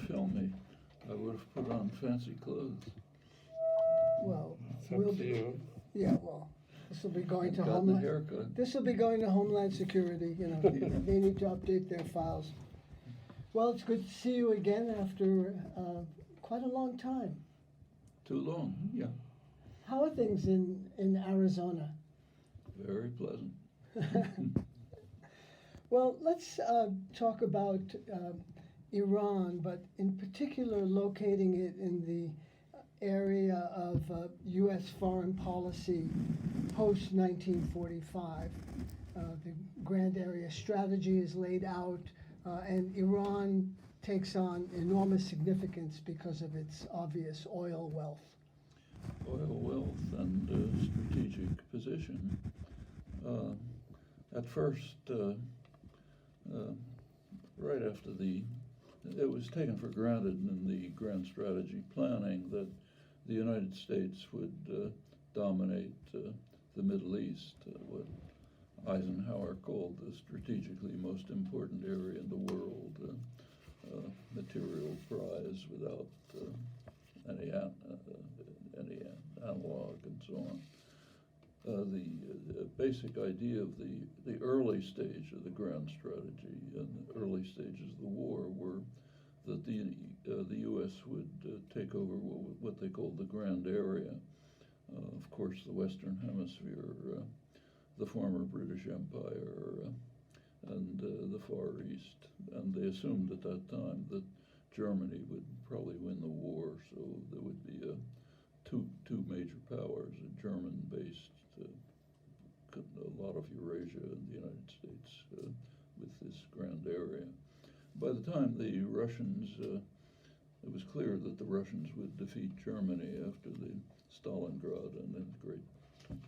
film me, I would have put on fancy clothes. Well, It's up to you. yeah, well, this will be going to Gotten a Homeland. haircut. This will be going to Homeland Security. You know, they need to update their files. Well, it's good to see you again after quite a long time. Too long, yeah. How are things in Arizona? Very pleasant. Well, let's talk about Iran, but in particular locating it in the area of U.S. foreign policy post-1945. The Grand Area Strategy is laid out, and Iran takes on enormous significance because of its obvious oil wealth. Oil wealth and strategic position. At first, right after it was taken for granted in the grand strategy planning that the United States would dominate the Middle East, what Eisenhower called the strategically most important area in the world, material prize without any analog and so on. The basic idea of the early stage of the grand strategy and the early stages of the war were that the U.S. would take over what they called the Grand Area. Of course, the Western Hemisphere, the former British Empire, and the Far East. And they assumed at that time that Germany would probably win the war, so there would be two major powers, a German-based, a lot of Eurasia and the United States with this grand area. By the time the Russians, it was clear that the Russians would defeat Germany after the Stalingrad and then the great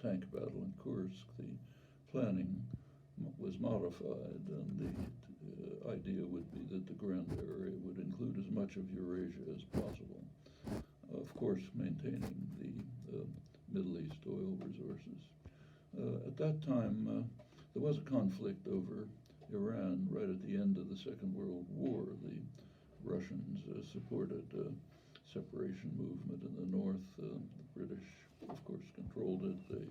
tank battle in Kursk. The planning was modified, and the idea would be that the grand area would include as much of Eurasia as possible. Of course, maintaining the Middle East oil resources. At that time, there was a conflict over Iran right at the end of the Second World War. The Russians supported a separation movement in the north. The British, of course, controlled it. They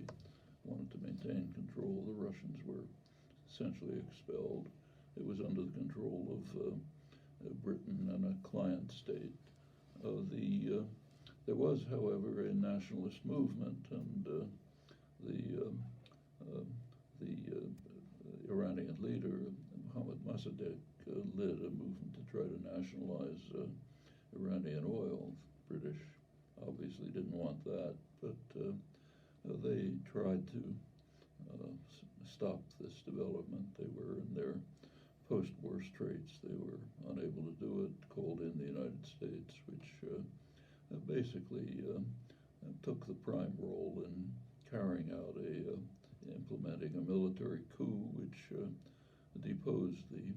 wanted to maintain control. The Russians were essentially expelled. It was under the control of Britain and a client state. There was, however, a nationalist movement, and the Iranian leader, Mohammad Mossadegh, led a movement to try to nationalize Iranian oil. The British obviously didn't want that, but they tried to stop this development. They were in their post-war straits. They were unable to do it, called in the United States, which basically took the prime role in carrying out implementing a military coup which deposed the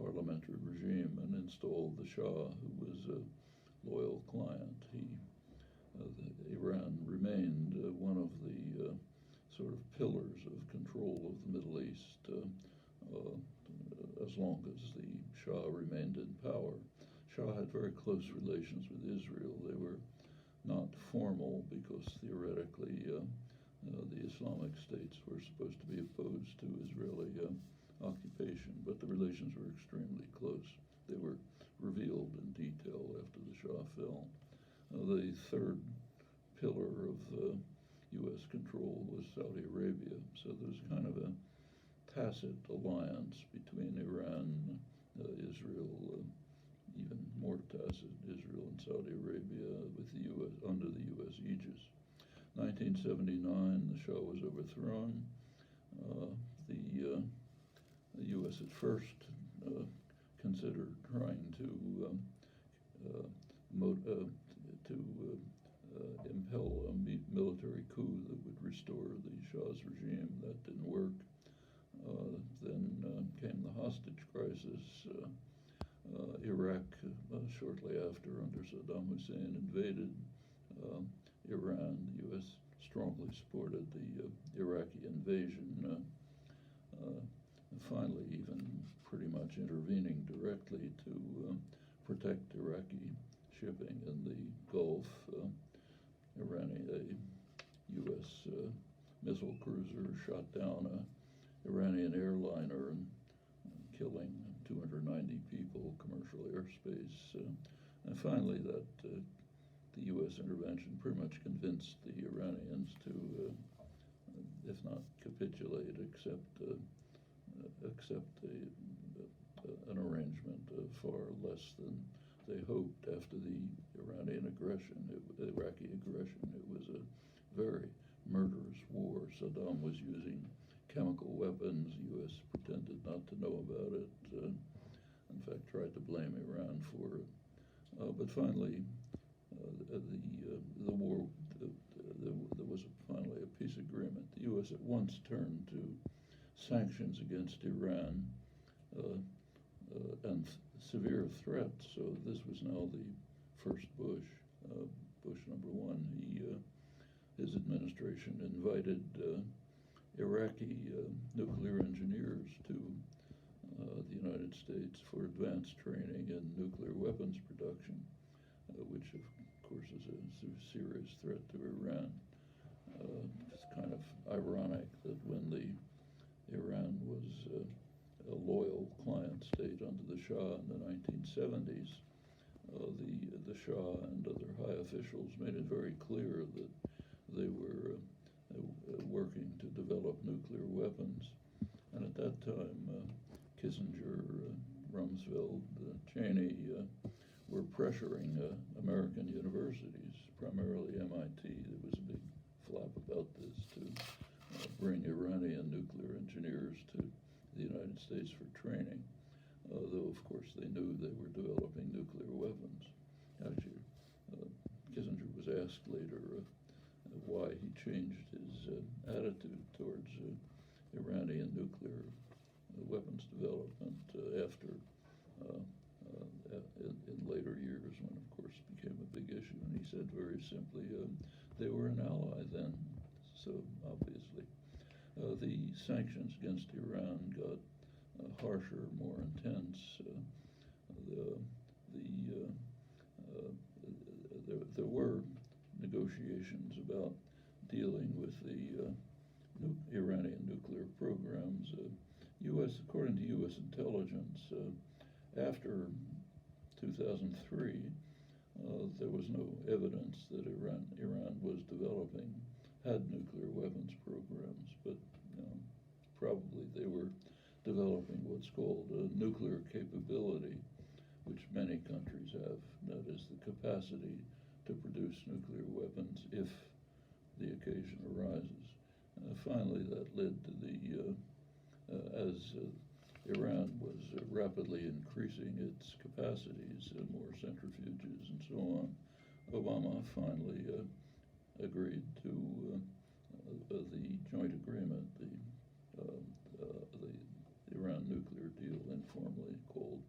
parliamentary regime and installed the Shah, who was a loyal client. Iran remained one of the sort of pillars of control of the Middle East as long as the Shah remained in power. Shah had very close relations with Israel. They were not formal because theoretically the Islamic states were supposed to be opposed to Israeli occupation, but the relations were extremely close. They were revealed in detail after the Shah fell. The third pillar of U.S. control was Saudi Arabia, so there was kind of a tacit alliance between Iran, Israel, even more tacit, Israel and Saudi Arabia with the U.S. under the U.S. aegis. 1979, the Shah was overthrown. The U.S. at first considered trying to impel a military coup that would restore the Shah's regime. That didn't work. Then came the hostage crisis. Iraq, shortly after, under Saddam Hussein, invaded Iran. The U.S. strongly supported the Iraqi invasion, finally even pretty much intervening directly to protect Iraqi shipping in the Gulf. A U.S. Missile cruiser shot down a Iranian airliner and killing 290 people, commercial airspace. And finally, that the U.S. intervention pretty much convinced the Iranians to, if not capitulate, accept an arrangement far less than they hoped after the Iraqi aggression. It was a very murderous war. Saddam was using chemical weapons. The U.S. pretended not to know about it. In fact, tried to blame Iran for it. But finally, the war, there was finally a peace agreement. The U.S. at once turned to sanctions against Iran and severe threats. So this was now the first Bush, Bush #1. His administration invited Iraqi nuclear engineers to the United States for advanced training in nuclear weapons production, which of course is a serious threat to Iran. It's kind of ironic that when Iran was a loyal client state under the Shah in the 1970s, the Shah and other high officials made it very clear that they were working to develop nuclear weapons. And at that time, Kissinger, Rumsfeld, Cheney were pressuring American universities, primarily MIT. There was a big flap about this, to bring Iranian nuclear engineers to the United States for training, though of course they knew they were developing nuclear weapons. Actually, Kissinger was asked later why he changed his attitude towards Iranian nuclear weapons development after in later years, when of course it became a big issue. And he said very simply, they were an ally then, so obviously. The sanctions against Iran got harsher, more intense. There were negotiations about dealing with the Iranian nuclear programs. According to U.S. intelligence, after 2003, there was no evidence that Iran had nuclear weapons programs, but probably they were developing what's called a nuclear capability, which many countries have. That is the capacity to produce nuclear weapons if the occasion arises. Finally, that led to as Iran was rapidly increasing its capacities, more centrifuges and so on, Obama finally agreed to the joint agreement, the Iran nuclear deal, informally called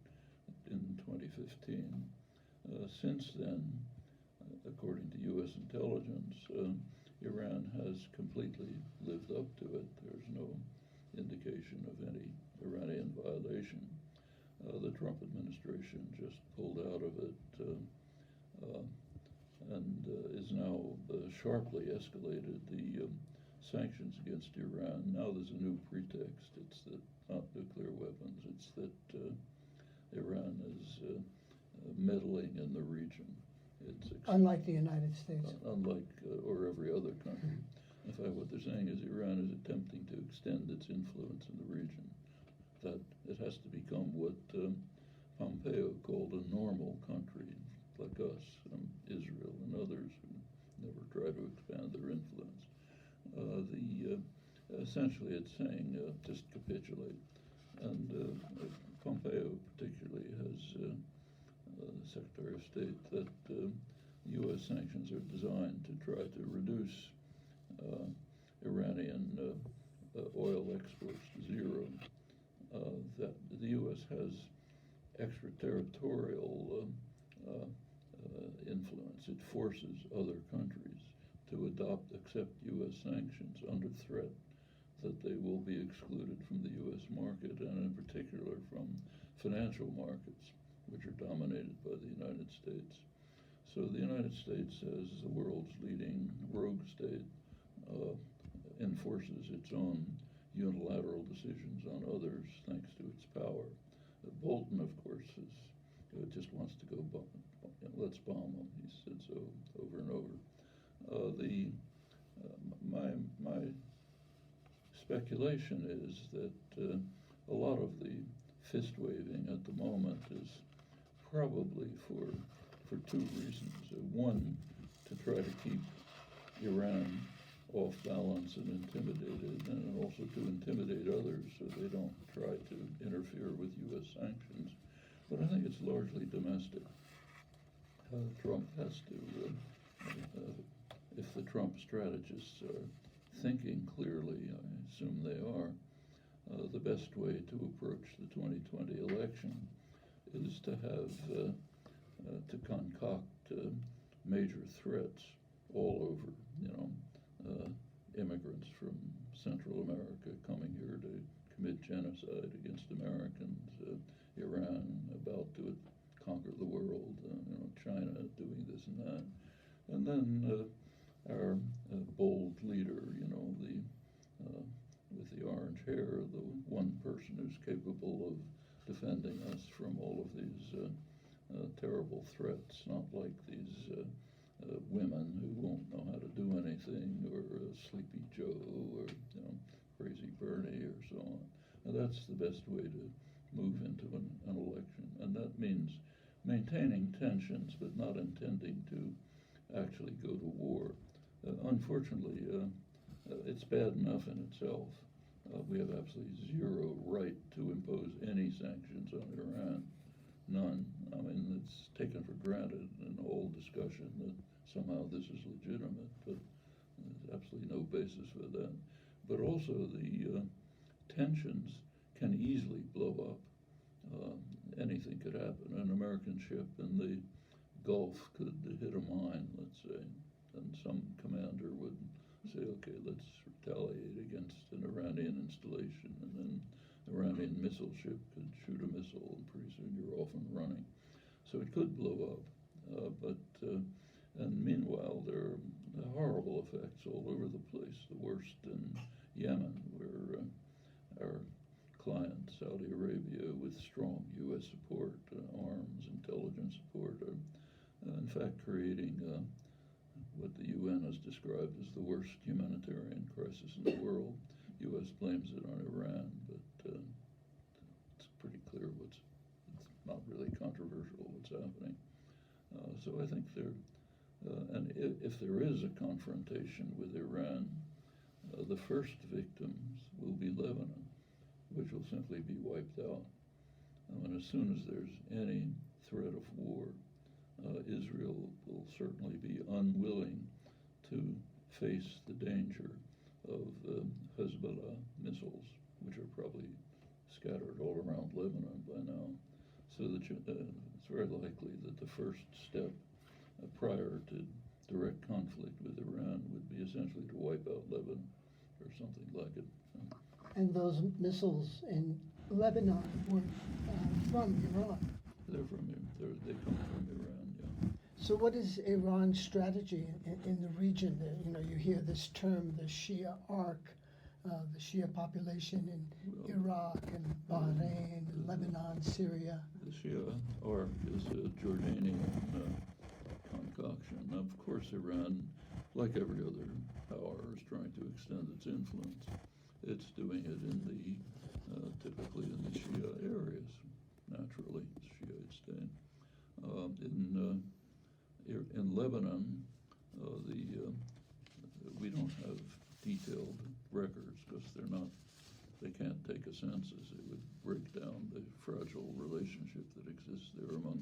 in 2015. Since then, according to U.S. intelligence, Iran has completely lived up to it. There's no indication of any Iranian violation. The Trump administration just pulled out of it and is now sharply escalated the sanctions against Iran. Now there's a new pretext. It's that not nuclear weapons. It's that Iran is meddling in the region. Unlike the United States. Unlike or every other country. In fact, what they're saying is Iran is attempting to extend its influence in the region. That it has to become what Pompeo called a normal country, like us, Israel and others who never try to expand their influence. Essentially it's saying just capitulate. And Pompeo particularly has, the Secretary of State, that U.S. sanctions are designed to try to reduce Iranian oil exports to zero. That the U.S. has extraterritorial influence. It forces other countries to accept U.S. sanctions under threat that they will be excluded from the U.S. market, and in particular from financial markets, which are dominated by the United States. So the United States, as the world's leading rogue state, enforces its own unilateral decisions on others thanks to its power. Bolton, of course, just wants to go let's bomb them. He said so over and over. My speculation is that a lot of the fist waving at the moment is probably for two reasons. One, to try to keep Iran off balance and intimidated, and also to intimidate others so they don't try to interfere with U.S. sanctions. But I think it's largely domestic. Trump has to, if the Trump strategists are thinking clearly, I assume they are, the best way to approach the 2020 election is to have, to concoct major threats all over, immigrants from Central America coming here to commit genocide against Americans, Iran about to conquer the world, China doing this and that. And then our bold leader, with the orange hair, the one person who's capable of defending us from all of these terrible threats, not like these women who won't know how to do anything, or Sleepy Joe, or Crazy Bernie, or so on. And that's the best way to move into an election, and that means maintaining tensions but not intending to actually go to war. Unfortunately, it's bad enough in itself. We have absolutely zero right to impose any sanctions on Iran. None. I mean, it's taken for granted in all discussion that somehow this is legitimate, but there's absolutely no basis for that. But also the tensions can easily blow up. Anything could happen. An American ship in the Gulf could hit a mine, let's say, and some commander would say, okay, let's retaliate against an Iranian installation, and then the Iranian missile ship could shoot a missile, and pretty soon you're off and running. So it could blow up, and meanwhile there are horrible effects all over the place. The worst in Yemen, where our client, Saudi Arabia, with strong U.S. support, arms, intelligence support, are in fact creating what the UN has described as the worst humanitarian crisis in the world. U.S. blames it on Iran, but it's pretty clear it's not really controversial what's happening. So I think and if there is a confrontation with Iran, the first victims will be Lebanon, which will simply be wiped out. And as soon as there's any threat of war, Israel will certainly be unwilling to face the danger of Hezbollah missiles, which are probably scattered all around Lebanon by now. So that it's very likely that the first step prior to direct conflict with Iran would be essentially to wipe out Lebanon or something like it. And those missiles in Lebanon were from Iran. They're from they come from Iran, yeah. So what is Iran's strategy in the region? You hear this term, the Shia arc, the Shia population in Iraq and Bahrain, and Lebanon, Syria. The Shia arc is a Jordanian concoction. Now, of course, Iran, like every other power, is trying to extend its influence. It's doing it typically in the Shia areas, naturally, it's Shiite state. In Lebanon, we don't have detailed records because they can't take a census. It would break down the fragile relationship that exists there among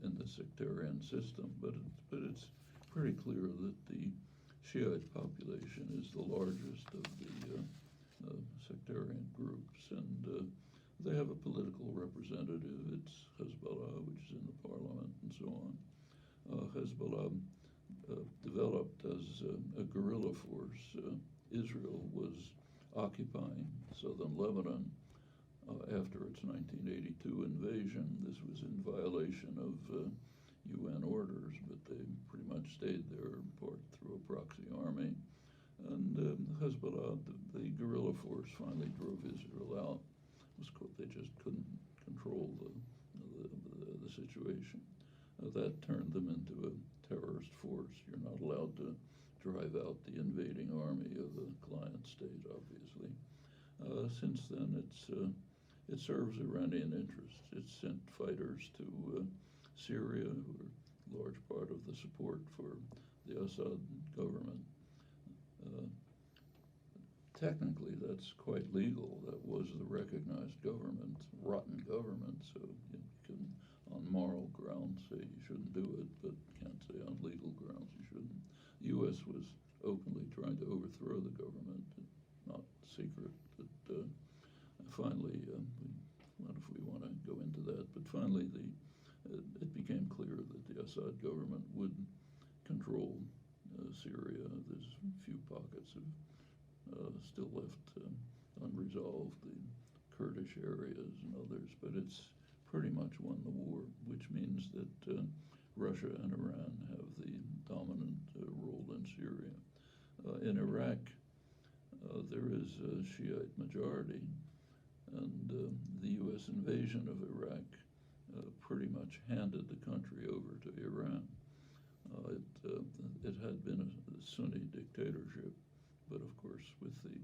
in the sectarian system. But it's pretty clear that the Shiite population is the largest of the sectarian groups, and they have a political representative. It's Hezbollah, which is in the parliament, and so on. Hezbollah developed as a guerrilla force. Israel was occupying southern Lebanon after its 1982 invasion. This was in violation of UN orders, but they pretty much stayed there, part through a proxy army. And Hezbollah, the guerrilla force, finally drove Israel out. They just couldn't control the situation. That turned them into a terrorist force. You're not allowed to drive out the invading army of a client state, obviously. Since then, it serves Iranian interests. It sent fighters to Syria, who are a large part of the support for the Assad government. Technically, that's quite legal. That was the recognized government, rotten government, so you can, on moral grounds, say you shouldn't do it, but can't say on legal grounds you shouldn't. The U.S. was openly trying to overthrow the government, not secret. But finally, what if we want to go into that? But finally, it became clear that the Assad government would control Syria. There's a few pockets of still left unresolved, the Kurdish areas and others, but it's pretty much won the war, which means that Russia and Iran have the dominant role in Syria. In Iraq, there is a Shiite majority, and the U.S. invasion of Iraq pretty much handed the country over to Iran. It had been a Sunni dictatorship, but of course, with the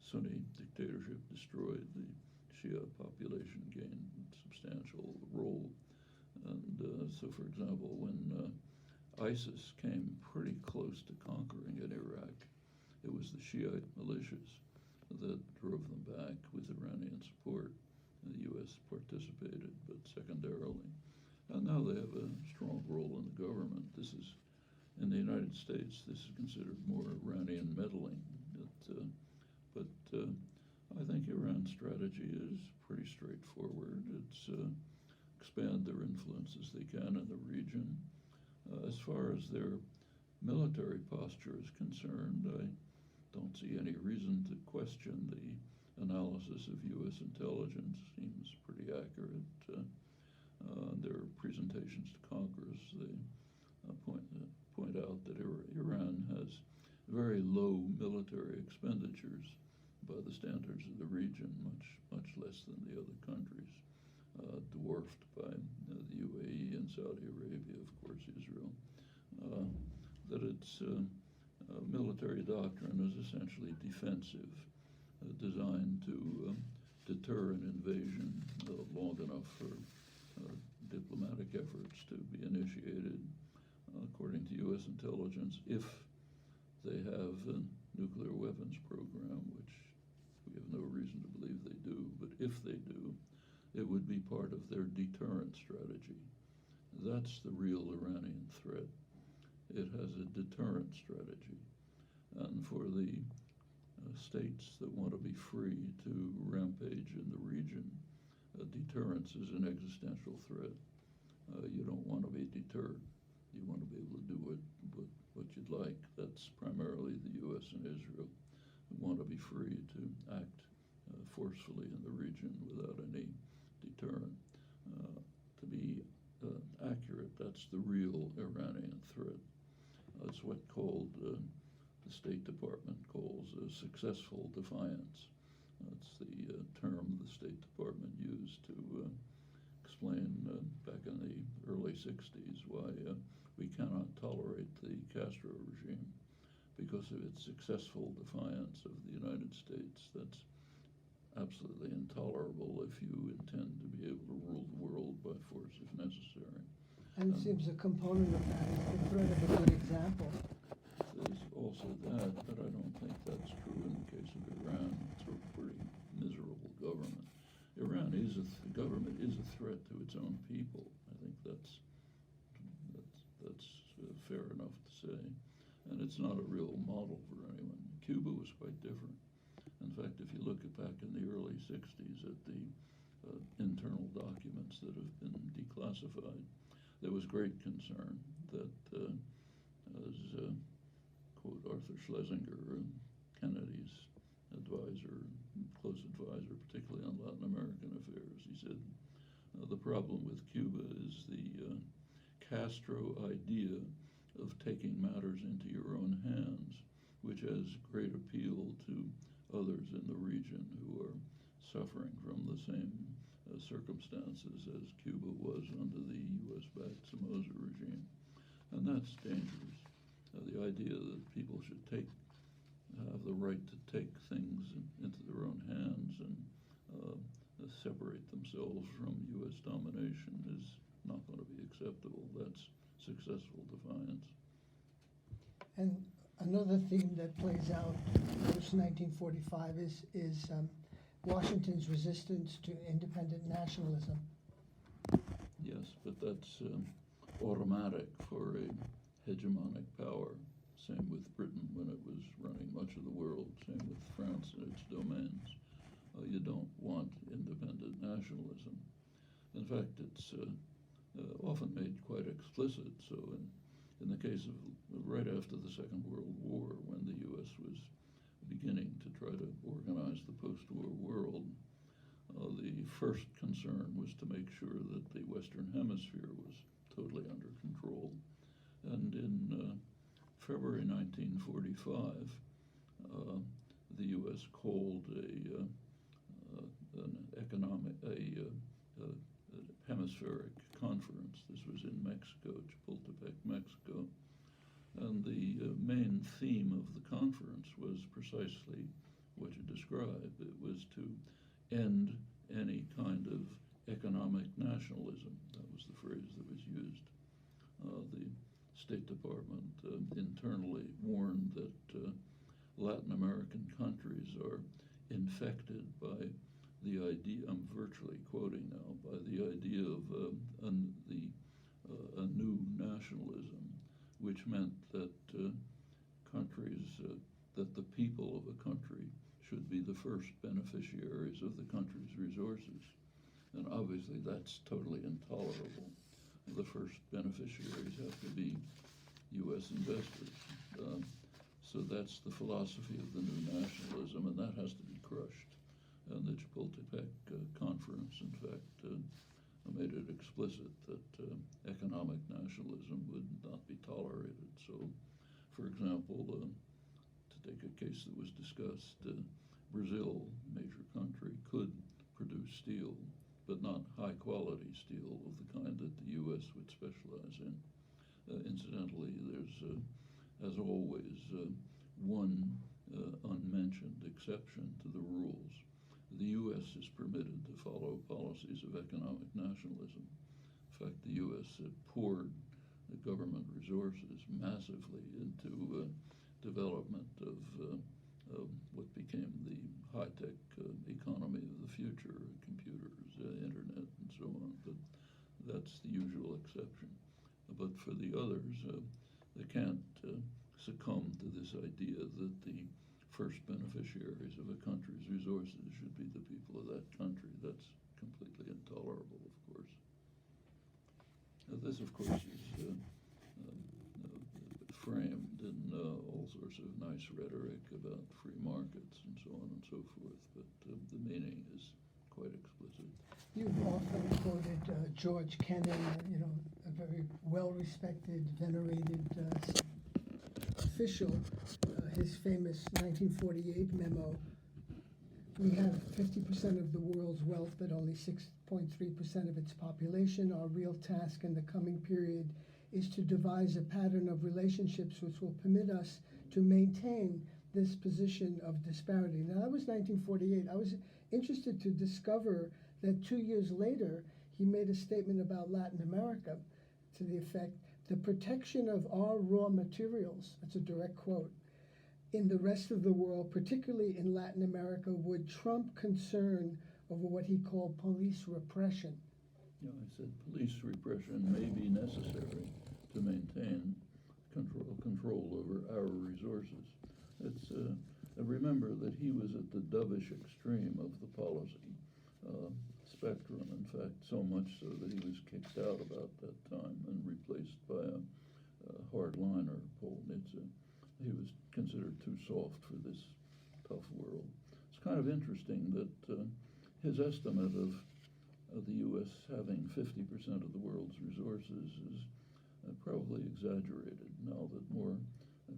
Sunni dictatorship destroyed, the Shia population gained a substantial role. And so, for example, when ISIS came pretty close to conquering in Iraq, it was the Shiite militias that drove them back with Iranian support. The U.S. participated, but secondarily. And now they have a strong role in the government. This is, in the United States, this is considered more Iranian meddling. But I think Iran's strategy is pretty straightforward. It's expand their influence as they can in the region. As far as their military posture is concerned, I don't see any reason to question the analysis of U.S. intelligence. Seems pretty accurate. Their presentations to Congress, they point out that Iran has very low military expenditures by the standards of the region, much less than the other countries, dwarfed by the UAE and Saudi Arabia, of course, Israel. That its military doctrine is essentially defensive, designed to deter an invasion long enough for diplomatic efforts to be initiated, according to U.S. intelligence, if they have a nuclear weapons program, which we have no reason to believe they do, but if they do, it would be part of their deterrent strategy. That's the real Iranian threat. It has a deterrent strategy. And for the states that want to be free to rampage in the region, deterrence is an existential threat. You don't want to be deterred. You want to be able to do what you'd like. That's primarily the U.S. and Israel who want to be free to act forcefully in the region without any deterrent. To be accurate, that's the real Iranian threat. It's what the State Department calls a successful defiance. That's the term the State Department used to explain back in the early 60s why we cannot tolerate the Castro regime because of its successful defiance of the United States. That's absolutely intolerable if you intend to be able to rule the world by force if necessary. And it seems a component of that is the threat of a good example. There's also that, but I don't think that's true in the case of Iran. It's a pretty miserable government. Iran is the government is a threat to its own people. I think that's fair enough to say, and it's not a real model for anyone. Cuba was quite different. In fact, if you look back in the early 60s at the internal documents that have been declassified, there was great concern that, as quote Arthur Schlesinger, Kennedy's advisor, close advisor, particularly on Latin American affairs. He said, the problem with Cuba is the Castro idea of taking matters into your own hands, which has great appeal to others in the region who are suffering from the same circumstances as Cuba was under the U.S.-backed Somoza regime. And that's dangerous. The idea that people should have the right to take things into their own hands and separate themselves from U.S. domination is not going to be acceptable. That's successful defiance. And another theme that plays out post-1945 is Washington's resistance to independent nationalism. Yes, but that's automatic for a hegemonic power. Same with Britain when it was running much of the world. Same with France and its domains. You don't want independent nationalism. In fact, it's often made quite explicit. So in the case of right after the Second World War, when the U.S. was beginning to try to organize the post-war world, the first concern was to make sure that the Western Hemisphere was totally under control. And in February 1945, the U.S. called a hemispheric conference. This was in Mexico, Chapultepec, Mexico. And the main theme of the conference was precisely what you described. It was to end any kind of economic nationalism. That was the phrase that was used. The State Department internally warned that Latin American countries are infected by the idea, I'm virtually quoting now, by the idea of a new nationalism, which meant that countries, that the people of a country should be the first beneficiaries of the country's resources. And obviously that's totally intolerable. The first beneficiaries have to be U.S. investors. So that's the philosophy of the new nationalism, and that has to be crushed. And the Chapultepec conference, in fact, made it explicit that economic nationalism would not be tolerated. So, for example, to take a case that was discussed, Brazil, major country, could produce steel, but not high-quality steel of the kind that the U.S. would specialize in. Incidentally, there's, as always, one unmentioned exception to the rules. The U.S. is permitted to follow policies of economic nationalism. In fact, the U.S. had poured the government resources massively into development of what became the high-tech economy of the future, computers, internet, and so on. But that's the usual exception. But for the others, they can't succumb to this idea that the first beneficiaries of a country's resources should be the people of that country. That's completely intolerable, of course. This, of course, is framed in all sorts of nice rhetoric about free markets and so on and so forth, but the meaning is quite explicit. You've often quoted George Kennan, a very well-respected, venerated official, his famous 1948 memo. We have 50% of the world's wealth, but only 6.3% of its population. Our real task in the coming period is to devise a pattern of relationships which will permit us to maintain this position of disparity. Now, that was 1948. I was interested to discover that 2 years later, he made a statement about Latin America to the effect, the protection of our raw materials, that's a direct quote, in the rest of the world, particularly in Latin America, would trump concern over what he called police repression. Yeah, I said police repression may be necessary to maintain control over our resources. It's remember that he was at the dovish extreme of the policy spectrum, in fact, so much so that he was kicked out about that time and replaced by a hardliner, Paul Nitze. He was considered too soft for this tough world. It's kind of interesting that his estimate of the U.S. having 50% of the world's resources is probably exaggerated now that more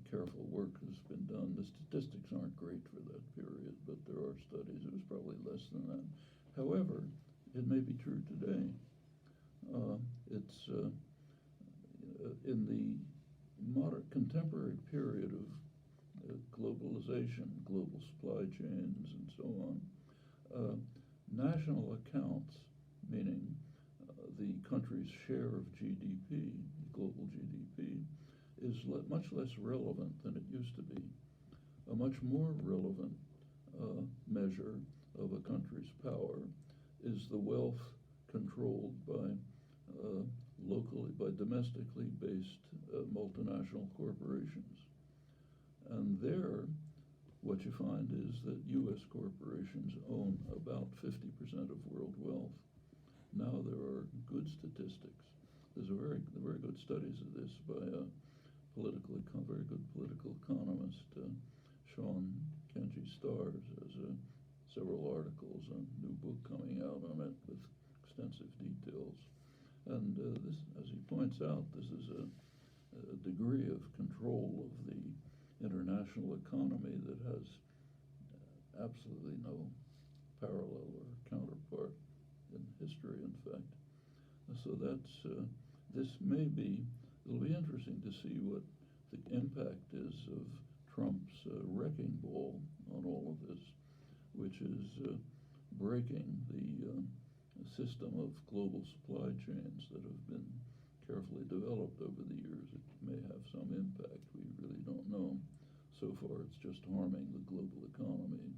careful work has been done. The statistics aren't great for that period, but there are studies. It was probably less than that. However, it may be true today. It's in the modern contemporary period of globalization, global supply chains, and so on. National accounts, meaning the country's share of GDP, global GDP, is much less relevant than it used to be. A much more relevant measure of a country's power is the wealth controlled by domestically based multinational corporations. And there, what you find is that U.S. corporations own about 50% of world wealth. Now there are good statistics. There's very good studies of this by a very good political economist, Sean Kenji Stars, has several articles and a new book coming out on it with extensive details. And this, as he points out, this is a degree of control of the international economy that has absolutely no parallel or counterpart in history, in fact. So this may be, it'll be interesting to see what the impact is of Trump's wrecking ball on all of this, which is breaking the system of global supply chains that have been carefully developed over the years. It may have some impact. We really don't know. So far, it's just harming the global economy.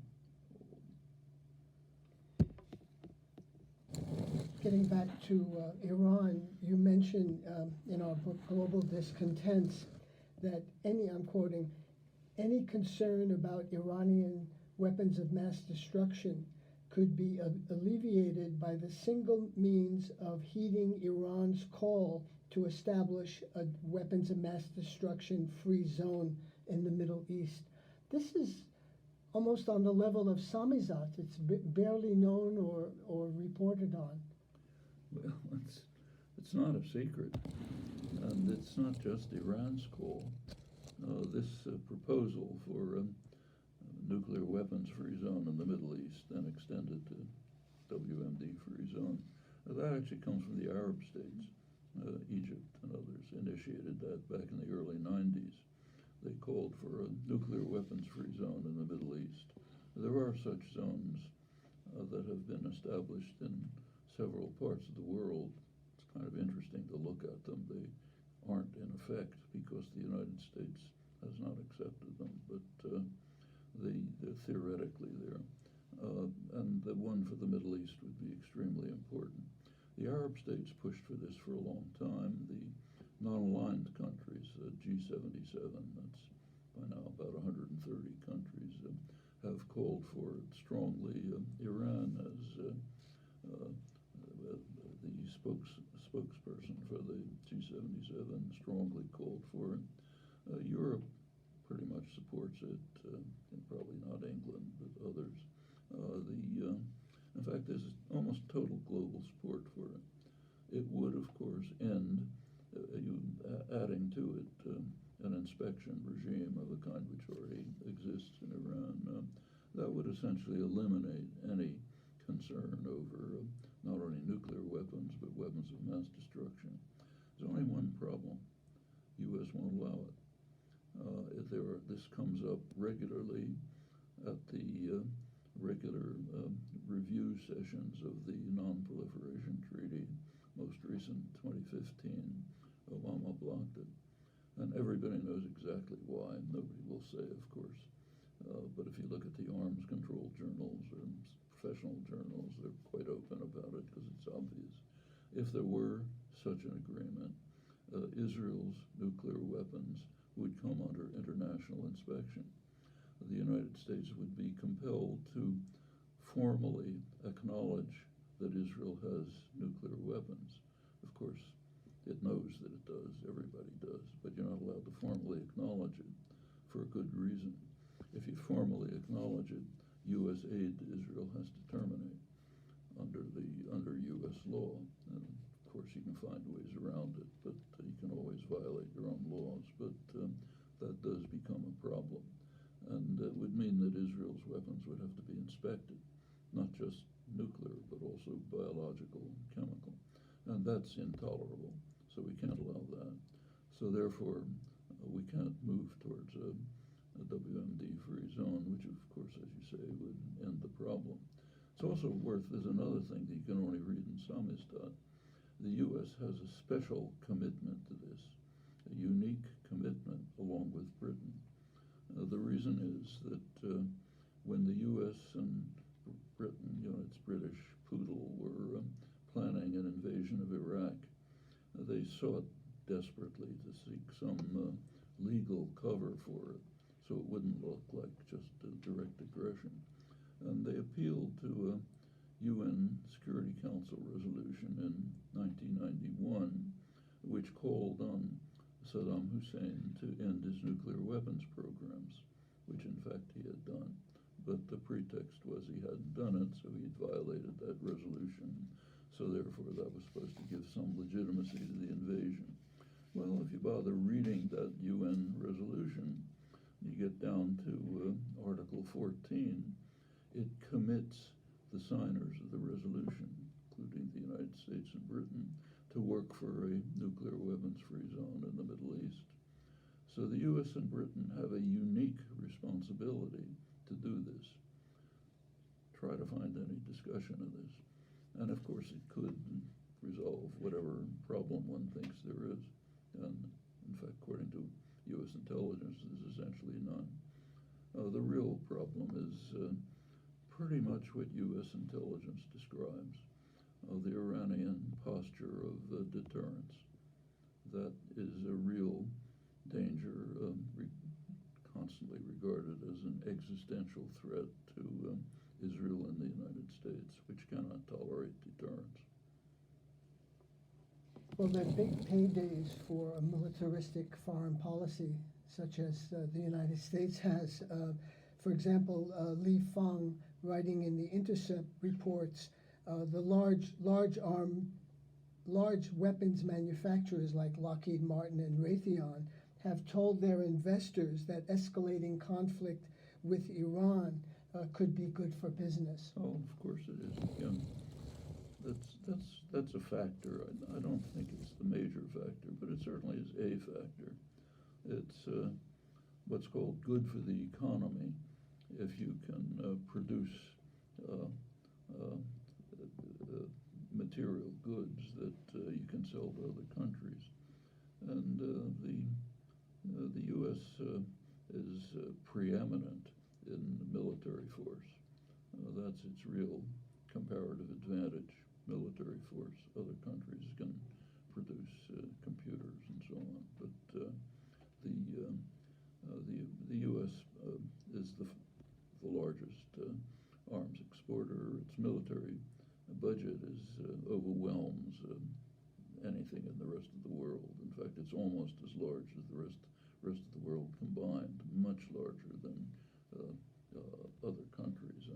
Getting back to Iran, you mentioned in our book, Global Discontents, that I'm quoting, any concern about Iranian weapons of mass destruction could be alleviated by the single means of heeding Iran's call to establish a weapons of mass destruction free zone in the Middle East. This is almost on the level of samizdat. It's barely known or reported on. Well, it's not a secret, and it's not just Iran's call. This proposal for a nuclear weapons-free zone in the Middle East, then extended to WMD-free zone, that actually comes from the Arab states. Egypt and others initiated that back in the early 90s. They called for a nuclear weapons-free zone in the Middle East. There are such zones that have been established in several parts of the world. It's kind of interesting to look at them. They aren't in effect because the United States has not accepted them, but they're theoretically there. And the one for the Middle East would be extremely important. The Arab states pushed for this for a long time. The non-aligned countries, G77, that's by now about 130 countries, have called for it strongly. Iran, as the spokesperson for the G77, strongly called for it. Europe pretty much supports it, and probably not England, but others. In fact, there's almost total global support for it. It would, of course, end adding to it an inspection regime of a kind which already exists in Iran. That would essentially eliminate any concern over not only nuclear weapons, but weapons of mass destruction. There's only one problem. U.S. won't allow it. This comes up regularly at the regular review sessions of the Non-Proliferation Treaty. Most recent, 2015, Obama blocked it. And everybody knows exactly why. Nobody will say, of course. But if you look at the arms control journals or professional journals, they're quite open about it because it's obvious. If there were such an agreement, Israel's nuclear weapons would come under international inspection. The United States would be compelled to formally acknowledge that Israel has nuclear weapons. Of course, it knows that it does, everybody does, but you're not allowed to formally acknowledge it for a good reason. If you formally acknowledge it, U.S. aid to Israel has to terminate under U.S. law. And of course, you can find ways around it, but you can always violate your own laws. But that does become a problem, and it would mean that Israel's weapons would have to be inspected, not just nuclear, but also biological and chemical, and that's intolerable. So we can't allow that. So therefore, we can't move towards a WMD-free zone, which of course, as you say, would end the problem. It's also there's another thing that you can only read in Samizdat. The U.S. has a special commitment to this, a unique commitment along with Britain. The reason is that when the U.S. and Britain, its British poodle, were planning an invasion of Iraq, they sought desperately to seek some legal cover for it, so it wouldn't look like just a direct aggression. And they appealed to a UN Security Council resolution in 1991, which called on Saddam Hussein to end his nuclear weapons programs, which in fact he had done. But the pretext was he hadn't done it, so he'd violated that resolution. So therefore, that was supposed to give some legitimacy to the invasion. Well, if you bother reading that UN resolution, you get down to Article 14. It commits the signers of the resolution, including the United States and Britain, to work for a nuclear weapons-free zone in the Middle East. So the U.S. and Britain have a unique responsibility to do this. Try to find any discussion of this. And of course it could resolve whatever problem one thinks there is. And in fact, according to U.S. intelligence, there's essentially none. The real problem is pretty much what U.S. intelligence describes, the Iranian posture of deterrence. That is a real danger, constantly regarded as an existential threat to Israel and the United States, which cannot tolerate deterrence. Well, there are big paydays for a militaristic foreign policy, such as the United States has. For example, Li Feng, writing in the Intercept, reports the large weapons manufacturers like Lockheed Martin and Raytheon have told their investors that escalating conflict with Iran could be good for business. Oh, of course it is. Yeah. That's a factor. I don't think it's the major factor, but it certainly is a factor. It's what's called good for the economy if you can produce material goods that you can sell to other countries. And the U.S. is preeminent in military force. That's its real comparative advantage, military force. Other countries can produce computers and so on, but the U.S. is the largest arms exporter. Its military budget overwhelms anything in the rest of the world. In fact, it's almost as large as the rest of the world combined, much larger than other countries.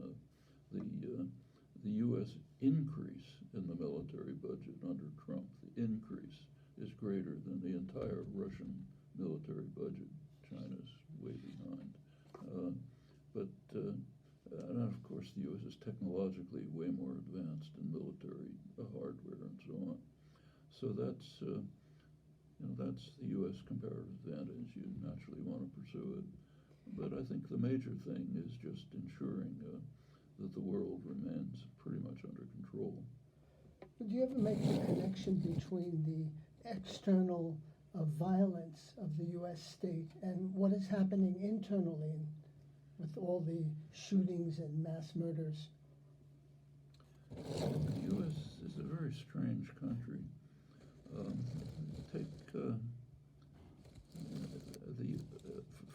The U.S. increase in the military budget under Trump, the increase is greater than the entire Russian military budget. China's way behind. And of course, the U.S. is technologically way more advanced in military hardware and so on. So that's the U.S. comparative advantage. You naturally want to pursue it. But I think the major thing is just ensuring that the world remains pretty much under control. Do you ever make the connection between the external violence of the U.S. state and what is happening internally with all the shootings and mass murders? The U.S. is a very strange country.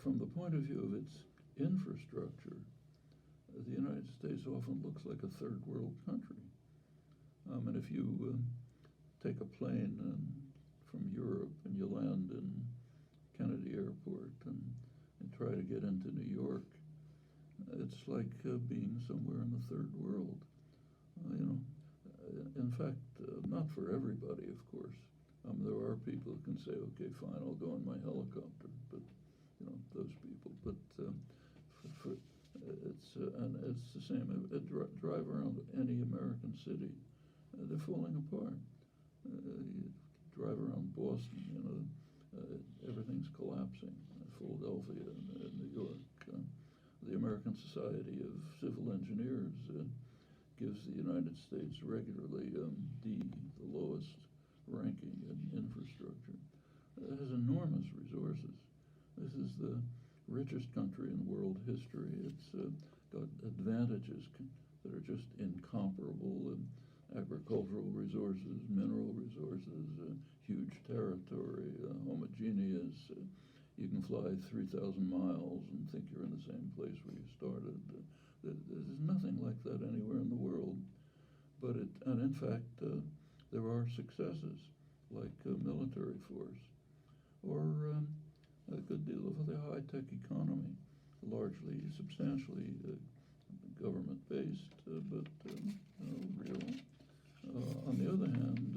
From the point of view of its infrastructure, the United States often looks like a third world country. And if you take a plane from Europe and you land in Kennedy Airport and try to get into New York, it's like being somewhere in the third world. You know, in fact, not for everybody, of course. There are people who can say, "Okay, fine, I'll go in my helicopter," but those people. But for it's the same. Drive around any American city, they're falling apart. You drive around Boston, everything's collapsing. Philadelphia and New York. The American Society of Civil Engineers gives the United States regularly D, the lowest ranking in infrastructure. It has enormous resources. This is the richest country in world history. It's got advantages that are just incomparable. Agricultural resources, mineral resources, huge territory, homogeneous. You can fly 3,000 miles and think you're in the same place where you started. There's nothing like that anywhere in the world. And in fact, there are successes like military force or a good deal of the high-tech economy, largely, substantially government-based, but real. On the other hand,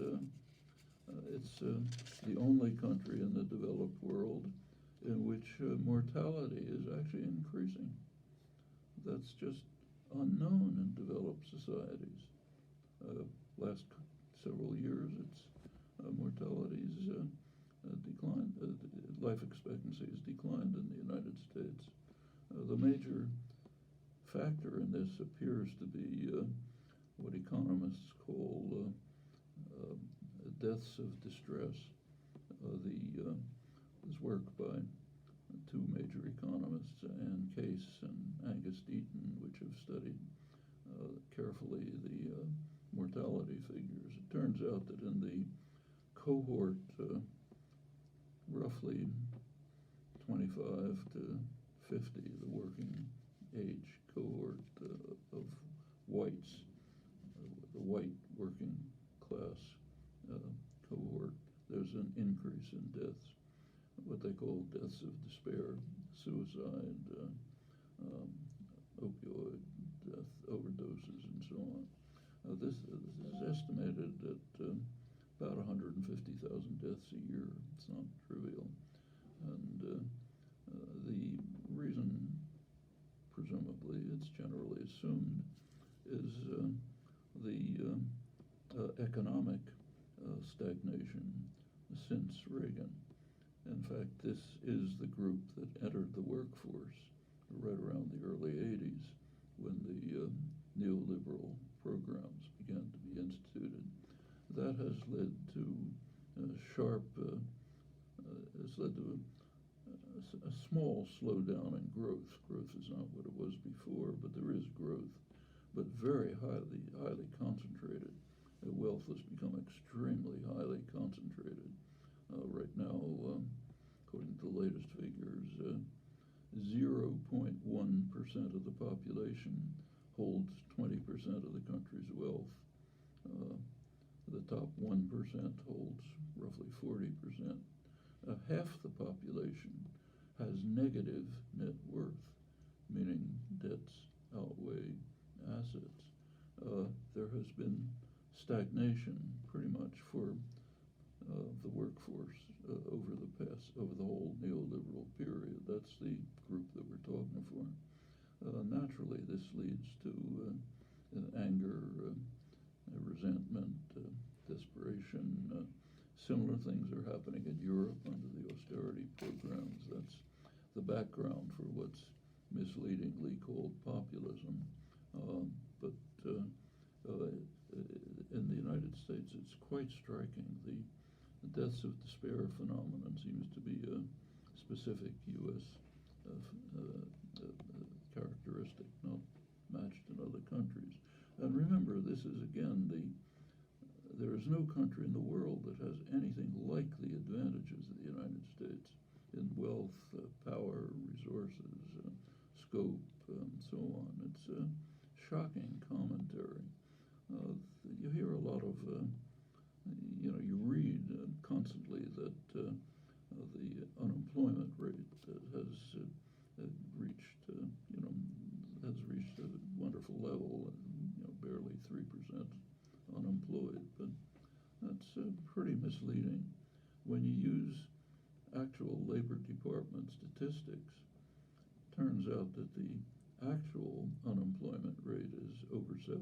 it's the only country in the developed world in which mortality is actually increasing. That's just unknown in developed societies. Last several years, its mortality's declined. Life expectancy has declined in the United States. The major factor in this appears to be what economists call deaths of distress. This work by two major economists, Ann Case and Angus Deaton, which have studied carefully the mortality figures. It turns out that in the cohort, roughly 25 to 50, the working age cohort of whites, the white working class cohort, there's an increase in deaths, what they call deaths of despair, suicide, opioid death, overdoses, and so on. This is estimated at about 150,000 deaths a year. It's not trivial. And the reason, presumably, it's generally assumed, is the economic stagnation since Reagan. In fact, this is the group that entered the workforce right around the early 80s when the neoliberal programs began to be instituted. That has led to it's led to a small slowdown in growth. Growth is not what it was before, but there is growth, but very highly concentrated. Wealth has become extremely highly concentrated. Right now, according to the latest figures, 0.1% of the population holds 20% of the country's wealth. The top 1% holds roughly 40%. Half the population has negative net worth, meaning debts outweigh assets. There has been stagnation pretty much for the workforce over the whole neoliberal period. That's the group that we're talking for. Naturally, this leads to anger, resentment, desperation. Similar things are happening in Europe under the austerity programs. That's the background for what's misleadingly called populism. But in the United States, it's quite striking. The deaths of despair phenomenon seems to be a specific U.S. Characteristic, not matched in other countries. And remember, this is again there is no country in the world that has anything like the advantages of the United States in wealth, power, resources, scope, and so on. It's a shocking commentary. You hear a lot of, you read constantly that the unemployment rate has reached, has reached a wonderful level, and barely 3% unemployed. But that's pretty misleading. When you use actual Labor Department statistics, turns out that the actual unemployment rate is over 7%.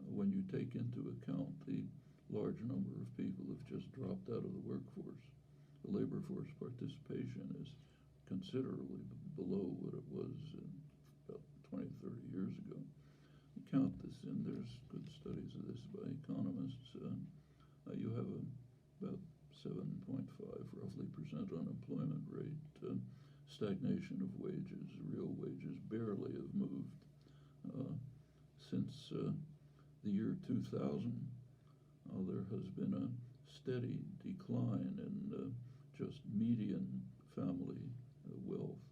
When you take into account the large number of people who've just dropped out of the workforce, the labor force participation is considerably below what it was about 20, 30 years ago. You count this in, there's good studies of this by economists. You have about 7.5 roughly percent unemployment rate, stagnation of wages, real wages barely have moved. Since the year 2000, there has been a steady decline in just median family wealth.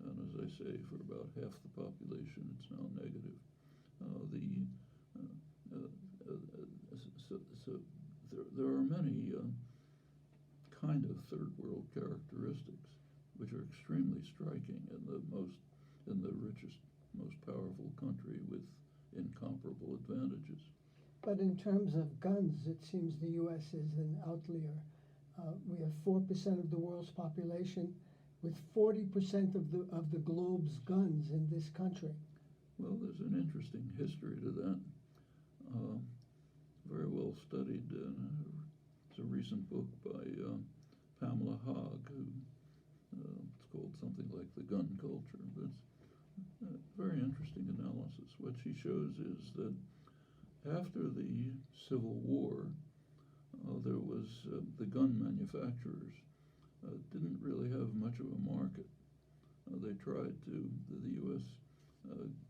And as I say, for about half the population, it's now negative. There are many kind of third world characteristics which are extremely striking in the richest, most powerful country with incomparable advantages. But in terms of guns, it seems the U.S. is an outlier. We have 4% of the world's population, with 40% of the globe's guns in this country. Well, there's an interesting history to that. Very well studied. It's a recent book by Pamela Haag, who it's called something like The Gun Culture. But it's a very interesting analysis. What she shows is that after the Civil War, there was the gun manufacturers didn't really have much of a market. They tried to, the U.S.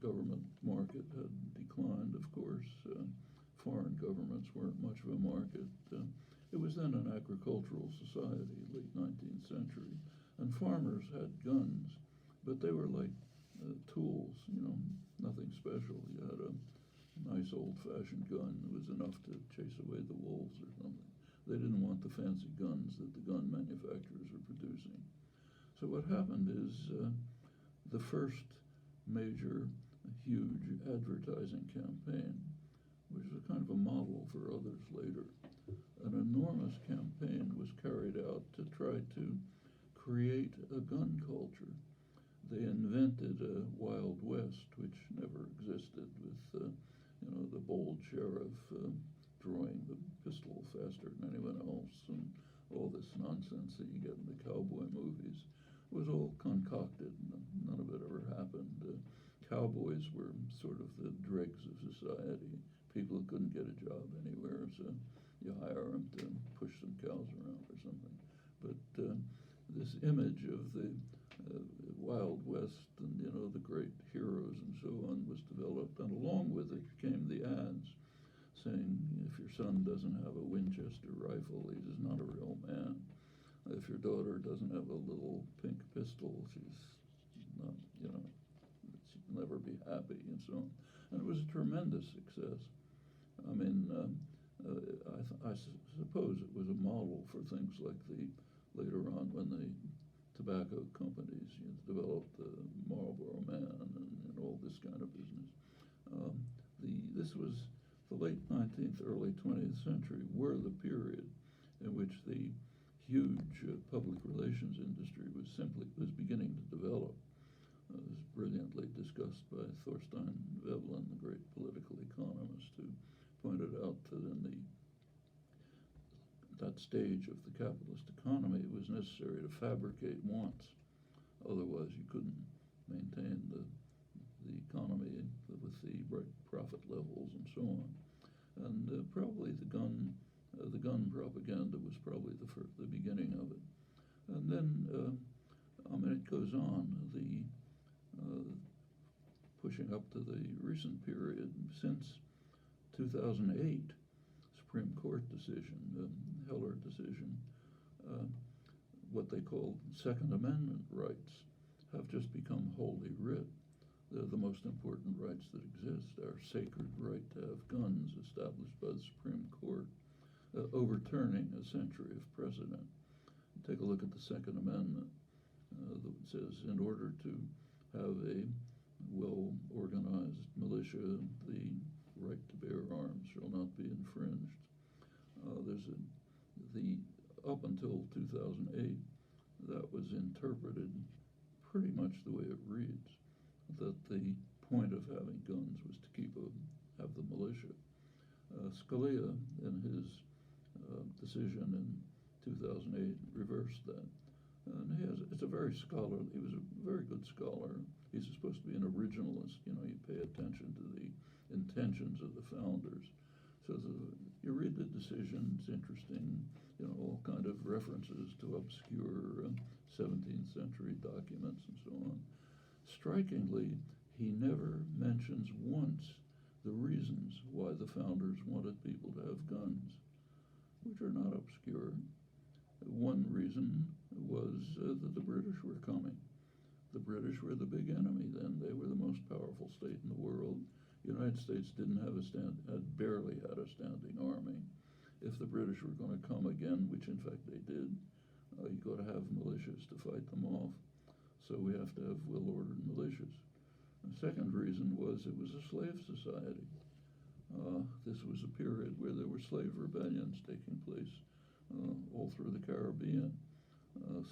Government market had declined, of course. Foreign governments weren't much of a market. It was then an agricultural society, late 19th century, and farmers had guns, but they were like tools, nothing special. You had a nice old-fashioned gun that was enough to chase away the wolves or something. They didn't want the fancy guns that the gun manufacturers were producing. So what happened is the first major, huge advertising campaign, which was a kind of a model for others later, an enormous campaign was carried out to try to create a gun culture. They invented a Wild West, which never existed, with the bold sheriff drawing the pistol faster than anyone else, and all this nonsense that you get in the cowboy movies. It was all concocted. None of it ever happened. Cowboys were sort of the dregs of society. People who couldn't get a job anywhere, so you hire them to push some cows around or something. But this image of the Wild West and the great heroes and so on was developed, and along with it came the ads saying, if your son doesn't have a Winchester rifle, he is not a real man. If your daughter doesn't have a little pink pistol, she's not, she'll never be happy, and so on. And it was a tremendous success. I mean, I suppose it was a model for things like later on when the tobacco companies developed the Marlboro Man and all this kind of business. This was the late 19th, early 20th century were the period in which the huge public relations industry was beginning to develop. It was brilliantly discussed by Thorstein Veblen, the great political economist, who pointed out that in that stage of the capitalist economy, it was necessary to fabricate wants. Otherwise, you couldn't maintain the economy with the right profit levels and so on. And probably the gun propaganda was probably the beginning of it. And then, it goes on. Pushing up to the recent period, since 2008, Supreme Court decision, the Heller decision, what they call Second Amendment rights have just become holy writ. They're the most important rights that exist. Our sacred right to have guns established by the Supreme Court, overturning a century of precedent. Take a look at the Second Amendment that says in order to have a well-organized militia, the right to bear arms shall not be infringed. Up until 2008, that was interpreted pretty much the way it reads, that the point of having guns was to have the militia. Scalia, in his decision in 2008, reversed that. And it's a very scholarly, he was a very good scholar. He's supposed to be an originalist, you pay attention to the intentions of the founders. So you read the decision, it's interesting, all kind of references to obscure 17th century documents and so on. Strikingly, he never mentions once the reasons why the founders wanted people to have guns, which are not obscure. One reason was that the British were coming. The British were the big enemy then. They were the most powerful state in the world. The United States had barely had a standing army. If the British were going to come again, which in fact they did, you got to have militias to fight them off. So we have to have well-ordered militias. The second reason was it was a slave society. This was a period where there were slave rebellions taking place all through the Caribbean.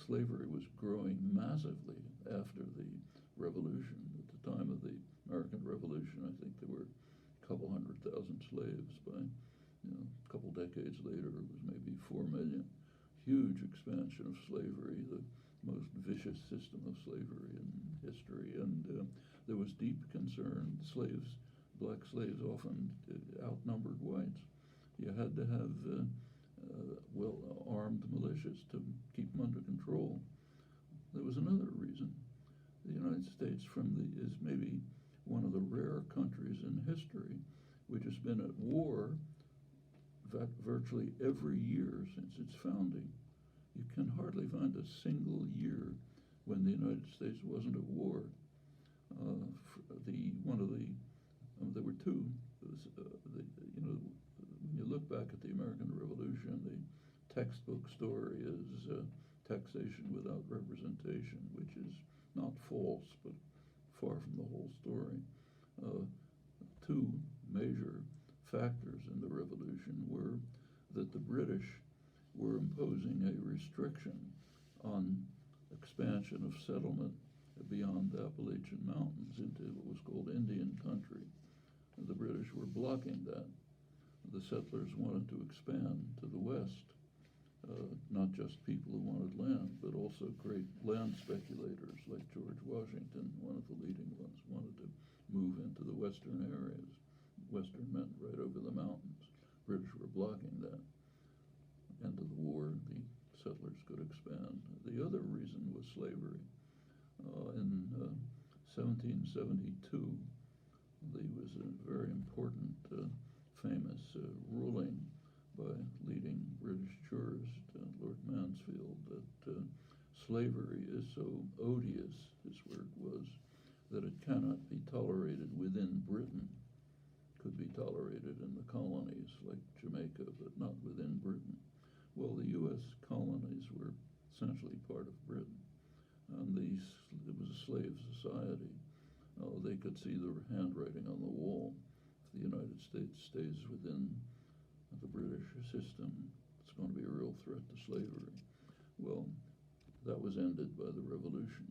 Slavery was growing massively after the Revolution. At the time of the American Revolution, I think there were a couple 100,000 slaves. By a couple decades later, it was maybe 4 million. Huge expansion of slavery, the most vicious system of slavery in history, and there was deep concern. Black slaves often outnumbered whites. You had to have well-armed militias to keep them under control. There was another reason. The United States is maybe one of the rare countries in history which has been at war virtually every year since its founding. You can hardly find a single year when the United States wasn't at war. There were two. When you look back at the American Revolution, the textbook story is taxation without representation, which is not false, but far from the whole story. Two major factors in the revolution were that the British were imposing a restriction on expansion of settlement beyond the Appalachian Mountains into what was called Indian country. The British were blocking that. The settlers wanted to expand to the west, not just people who wanted land, but also great land speculators like George Washington, one of the leading ones, wanted to move into the western areas. Western meant right over the mountains. British were blocking that. End of the war, the settlers could expand. The other reason was slavery. In 1772, there was a very important, famous ruling by leading British jurist, Lord Mansfield, that slavery is so odious, his word was, that it cannot be tolerated within Britain. Could be tolerated in the colonies like Jamaica, but not within Britain. Well, the U.S. colonies were essentially part of Britain, and it was a slave society. They could see the handwriting on the wall. If the United States stays within the British system, it's going to be a real threat to slavery. Well, that was ended by the Revolution,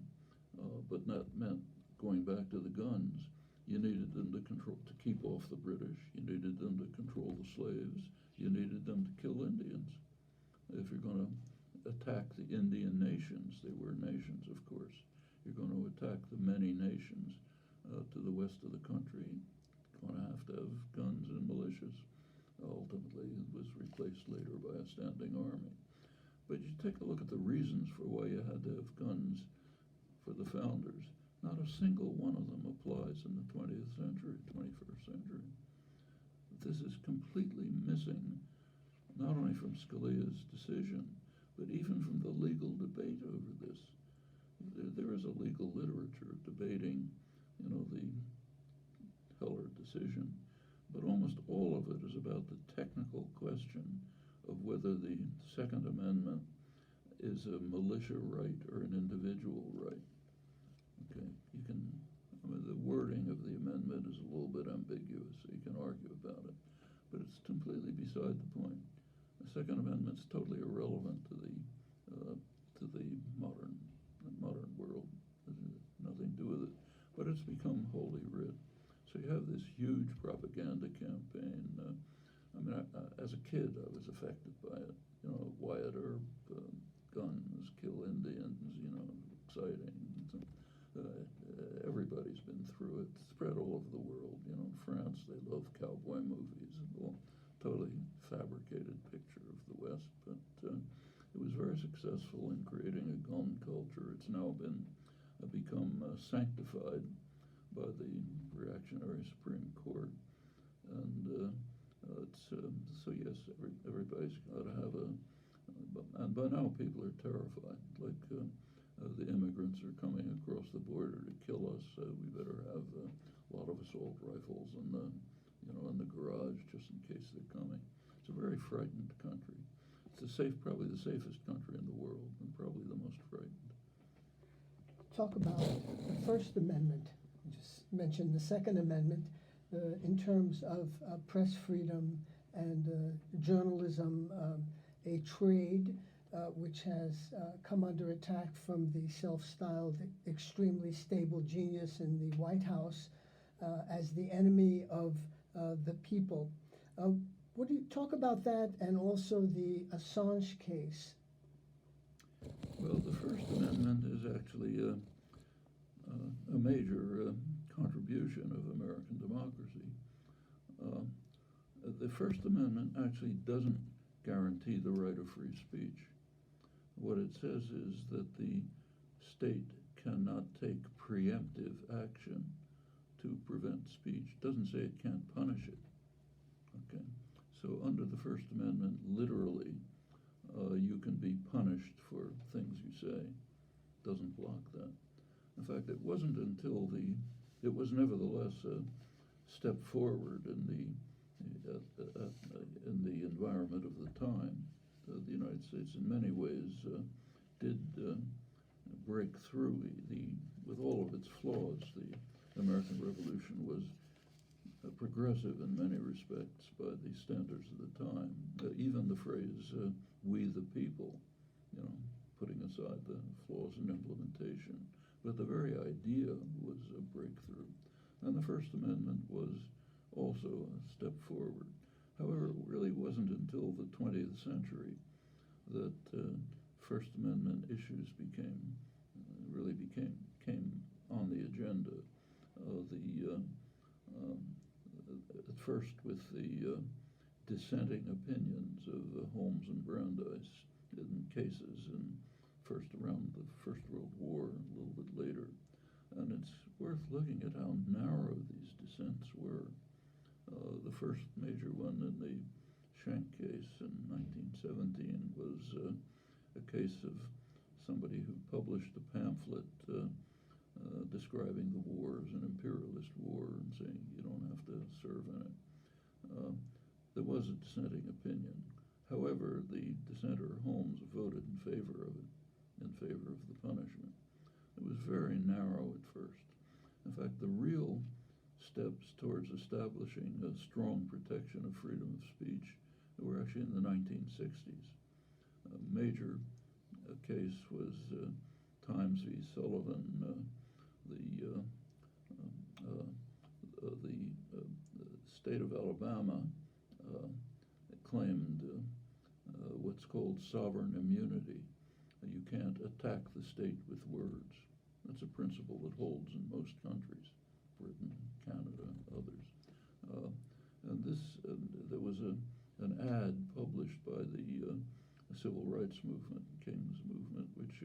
but that meant going back to the guns. You needed them to keep off the British. You needed them to control the slaves. You needed them to kill Indians. If you're going to attack the Indian nations, they were nations, of course, you're going to attack the many nations to the west of the country. You're going to have guns and militias. Ultimately, it was replaced later by a standing army. But you take a look at the reasons for why you had to have guns for the founders. Not a single one of them applies in the 20th century, 21st century. This is completely missing, not only from Scalia's decision, but even from the legal debate over this. There is a legal literature debating, the Heller decision, but almost all of it is about the technical question of whether the Second Amendment is a militia right or an individual right. Okay, the wording of the amendment is a little bit ambiguous, so you can argue about it, but it's completely beside the point. The Second Amendment's totally irrelevant to the modern world. It has nothing to do with it, but it's become Holy Writ. So you have this huge propaganda campaign. As a kid, I was affected by it. Wyatt Earp, guns, kill Indians. Exciting. Everybody's been through it. Spread all over the world. In France, they love cowboy movies. Well, totally fabricated picture of the West, but it was very successful in creating a gun culture. It's now become sanctified by the reactionary Supreme Court, and so yes, everybody's got to have and by now people are terrified. Like the immigrants are coming across the border to kill us. We better have a lot of assault rifles in the garage just in case they're coming. It's a very frightened country. It's probably the safest country in the world, and probably the most frightened. Talk about the First Amendment. You just mentioned the Second Amendment in terms of press freedom and journalism, a trade which has come under attack from the self-styled extremely stable genius in the White House as the enemy of the people. What do you talk about that, and also the Assange case? Well, the First Amendment is actually a major contribution of American democracy. The First Amendment actually doesn't guarantee the right of free speech. What it says is that the state cannot take preemptive action to prevent speech. It doesn't say it can't punish it. Okay, so under the First Amendment, literally, you can be punished for things you say. It doesn't block that. In fact, it wasn't until it was nevertheless a step forward in the environment of the time. The United States, in many ways, did break through with all of its flaws. The American Revolution was progressive in many respects by the standards of the time. Even the phrase "we the people," putting aside the flaws in implementation, but the very idea was a breakthrough. And the First Amendment was also a step forward. However, it really wasn't until the 20th century that First Amendment issues came on the agenda. At first with the dissenting opinions of Holmes and Brandeis in cases around the First World War, a little bit later. And it's worth looking at how narrow these dissents were. The first major one in the Schenck case in 1917 was a case of somebody who published a pamphlet describing the war as an imperialist war and saying you don't have to serve in it. There was a dissenting opinion. However, the dissenter, Holmes, voted in favor of it, in favor of the punishment. It was very narrow at first. In fact, the real steps towards establishing a strong protection of freedom of speech were actually in the 1960s. A major case was Times v. Sullivan. The state of Alabama claimed what's called sovereign immunity. You can't attack the state with words. That's a principle that holds in most countries, Britain, Canada, others. And there was an ad published by the Civil Rights Movement, King's Movement, which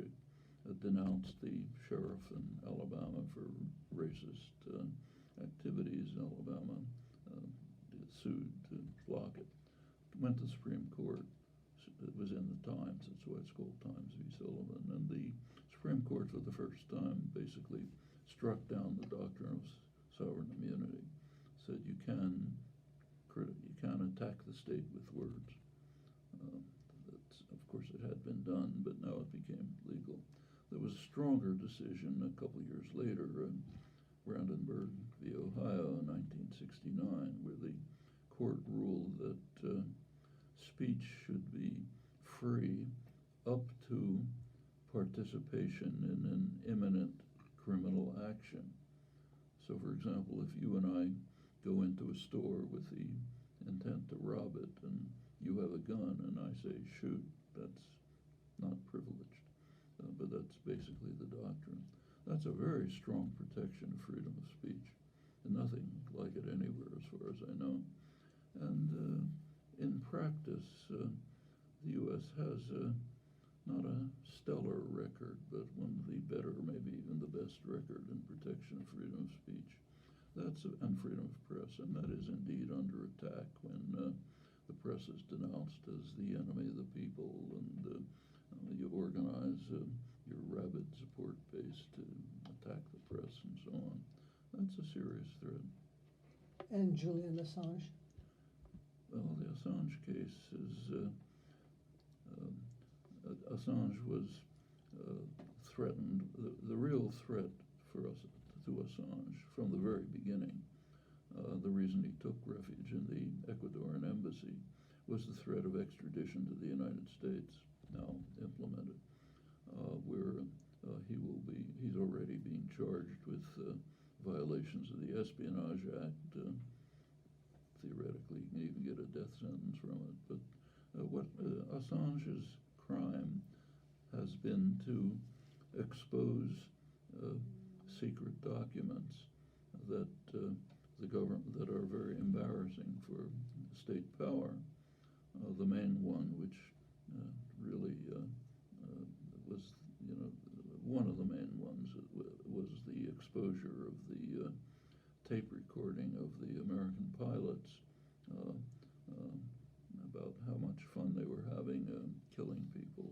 denounced the sheriff in Alabama for racist activities. Alabama sued to block it. Went to the Supreme Court. It was in the Times. That's why it's called Times v. Sullivan. And the Supreme Court, for the first time, basically struck down the doctrine of sovereign immunity. Said you can attack the state with words. Of course, it had been done, but now it became legal. There was a stronger decision a couple years later, Brandenburg v. Ohio in 1969, where the court ruled that speech should be free up to participation in an imminent criminal action. So, for example, if you and I go into a store with the intent to rob it, and you have a gun, and I say shoot, that's not privileged, but that's basically the doctrine. That's a very strong protection of freedom of speech, and nothing like it anywhere as far as I know. And in practice, the U.S. has not a stellar record, but one of the better, maybe even the best record in protection of freedom of speech. And freedom of press, and that is indeed under attack when the press is denounced as the enemy of the people, and you organize your rabid support base to attack the press and so on. That's a serious threat. And Julian Assange? Well, the Assange case is, Assange was threatened. The real threat for us to Assange from the very beginning, the reason he took refuge in the Ecuadorian embassy was the threat of extradition to the United States, now implemented, where he's already being charged with violations of the Espionage Act. Theoretically, you can even get a death sentence from it. But what Assange's crime has been to expose secret documents that the government that are very embarrassing for state power. The main one, which really was, one of the main ones, was the exposure of the tape recording of the American pilots about how much fun they were having killing people,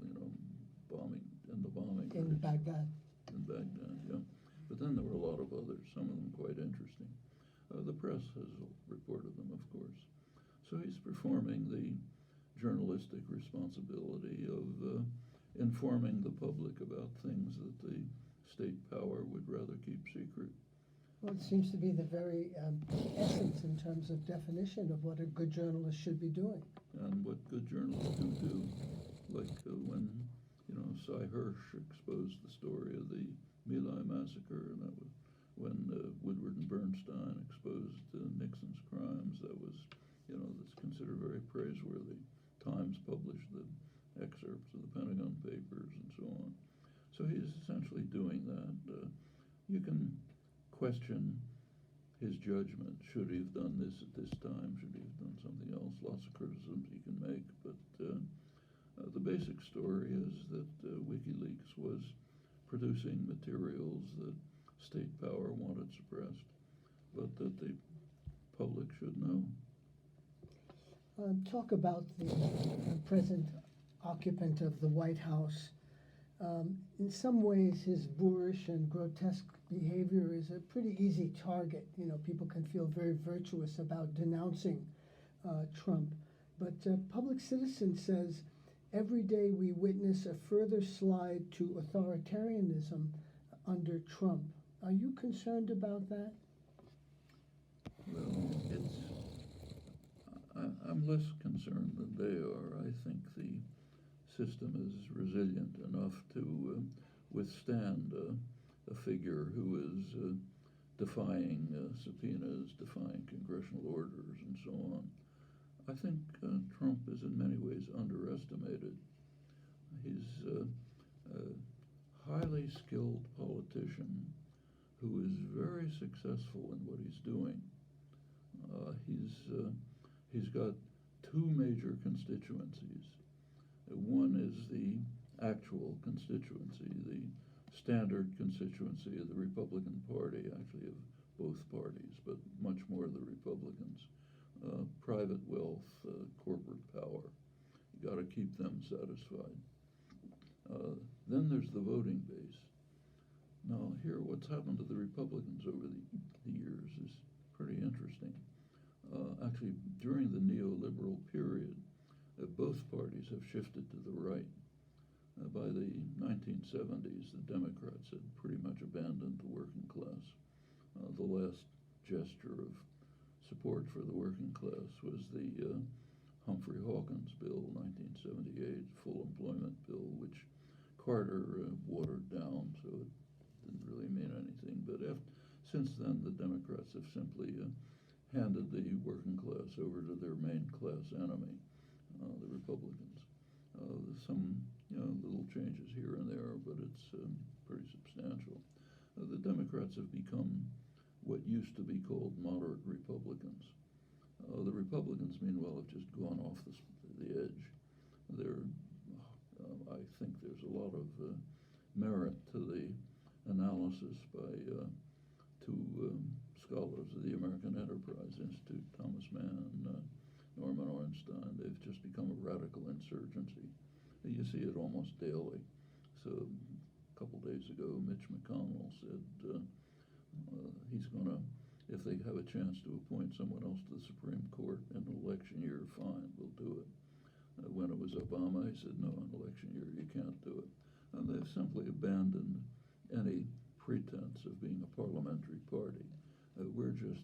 bombing in the bombing In groups. Baghdad. In Baghdad, yeah. But then there were a lot of others, some of them quite interesting. The press has reported them, of course. So he's performing the journalistic responsibility of informing the public about things that the state power would rather keep secret. Well, it seems to be the very essence in terms of definition of what a good journalist should be doing. And what good journalists do, like when, Cy Hirsch exposed the story of the My Lai massacre, and that was when Woodward and Bernstein exposed Nixon's crimes. That was, that's considered very praiseworthy. Times published the excerpts of the Pentagon Papers and so on. So he's essentially doing that. You can question his judgment. Should he have done this at this time? Should he have done something else? Lots of criticisms he can make, but the basic story is that WikiLeaks was producing materials that state power wanted suppressed, but that the public should know. Talk about the present occupant of the White House. In some ways, his boorish and grotesque behavior is a pretty easy target. People can feel very virtuous about denouncing Trump. But Public Citizen says, every day we witness a further slide to authoritarianism under Trump. Are you concerned about that? Well, I'm less concerned than they are. I think the system is resilient enough to withstand a figure who is defying subpoenas, defying congressional orders, and so on. I think Trump is in many ways underestimated. He's a highly skilled politician who is very successful in what he's doing. He's got two major constituencies. One is the actual constituency, the standard constituency of the Republican Party, actually of both parties, but much more the Republicans. Private wealth, corporate power. You got to keep them satisfied. Then there's the voting base. Now here, what's happened to the Republicans over the years is pretty interesting. Actually, during the neoliberal period, both parties have shifted to the right. By the 1970s, the Democrats had pretty much abandoned the working class. The last gesture of support for the working class was the Humphrey Hawkins bill, 1978, full employment bill, which Carter watered down, so it didn't really mean anything. But since then, the Democrats have simply handed the working class over to their main class enemy, the Republicans. There's some little changes here and there, but it's pretty substantial. The Democrats have become what used to be called moderate Republicans. The Republicans, meanwhile, have just gone off the edge. I think there's a lot of merit to the analysis by two scholars of the American Enterprise Institute, Thomas Mann and Norman Ornstein. They've just become a radical insurgency. You see it almost daily. So a couple days ago, Mitch McConnell said he's going to, if they have a chance to appoint someone else to the Supreme Court in an election year, fine, we'll do it. When it was Obama, he said, no, in election year, you can't do it. And they've simply abandoned any pretense of being a parliamentary party. We're just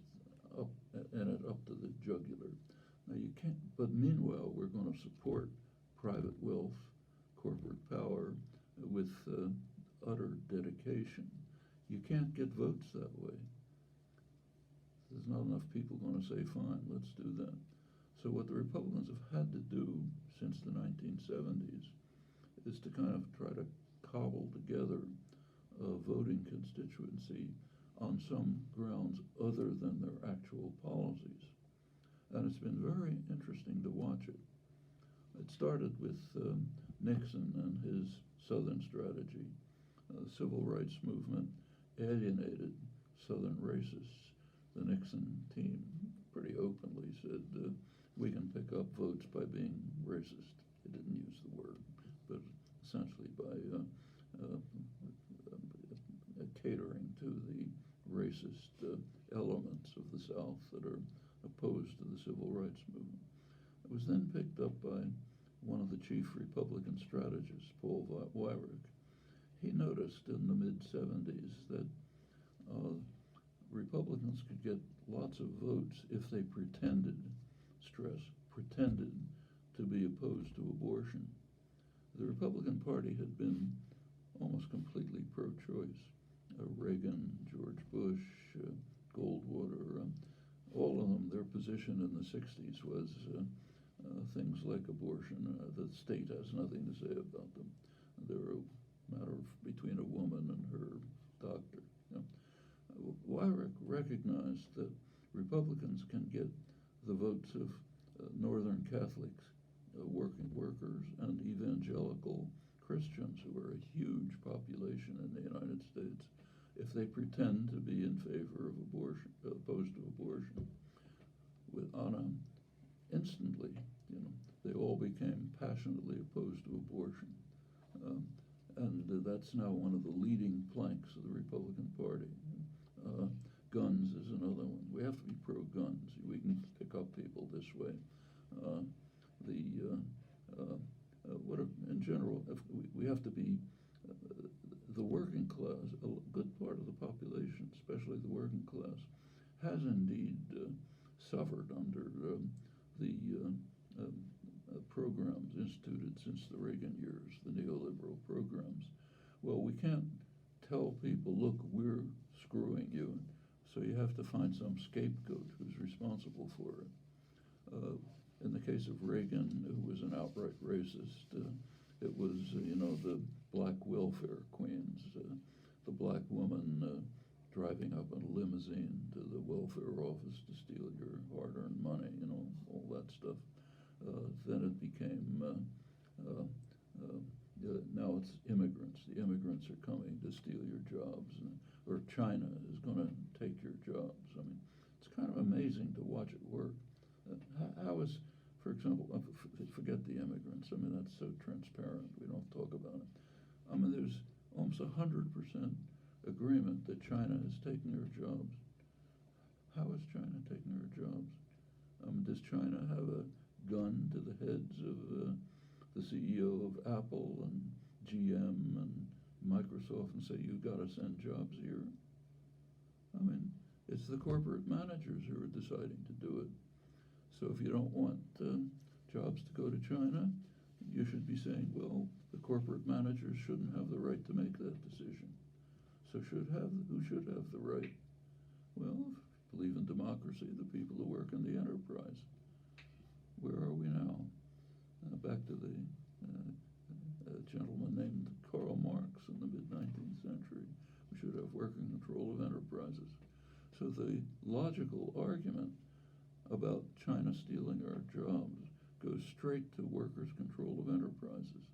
up in it up to the jugular. Now you can't, but meanwhile, we're going to support private wealth, corporate power with utter dedication. You can't get votes that way. There's not enough people going to say, fine, let's do that. So what the Republicans have had to do since the 1970s is to kind of try to cobble together a voting constituency on some grounds other than their actual policies. And it's been very interesting to watch it. It started with Nixon and his Southern strategy. The civil rights movement alienated Southern racists. The Nixon team pretty openly said, we can pick up votes by being racist. They didn't use the word, but essentially by catering to the racist elements of the South that are opposed to the civil rights movement. It was then picked up by one of the chief Republican strategists, Paul Weyrich. He noticed in the mid-70s that Republicans could get lots of votes if they pretended to be opposed to abortion. The Republican Party had been almost completely pro-choice. Reagan, George Bush, Goldwater, all of them, their position in the 60s was things like abortion. The state has nothing to say about them. They're a matter between a woman and her doctor. Weyrich recognized that Republicans can get the votes of Northern Catholics, working workers, and evangelical Christians, who are a huge population in the United States, if they pretend to be in favor of abortion, opposed to abortion. Instantly, they all became passionately opposed to abortion. And that's now one of the leading planks of the Republican Party. Guns is another one. We have to be pro-guns. We can pick up people this way. In general, we have to be the working class. A good part of the population, especially the working class, has indeed suffered under the programs instituted since the Reagan years, the neoliberal programs. Well, we can't tell people, look, we're screwing you, so you have to find some scapegoat who's responsible for it. In the case of Reagan, who was an outright racist, it was, the black welfare queens, the black woman driving up in a limousine to the welfare office to steal your hard-earned money, all that stuff. Then it became, now it's immigrants. The immigrants are coming to steal your jobs, or China is going to take your jobs. I mean, it's kind of amazing to watch it work. How is, for example, forget the immigrants. I mean, that's so transparent. We don't talk about it. I mean, there's almost 100% agreement that China is taking our jobs. How is China taking our jobs? Does China have a gun to the heads of the CEO of Apple and GM and Microsoft and say, you've got to send jobs here? I mean, it's the corporate managers who are deciding to do it. So if you don't want jobs to go to China, you should be saying, well, the corporate managers shouldn't have the right to make that decision. So who should have the right? Well, if you believe in democracy, the people who work in the enterprise. Where are we now? Back to the gentleman named Karl Marx in the mid-19th century. We should have working control of enterprises. So the logical argument about China stealing our jobs goes straight to workers' control of enterprises,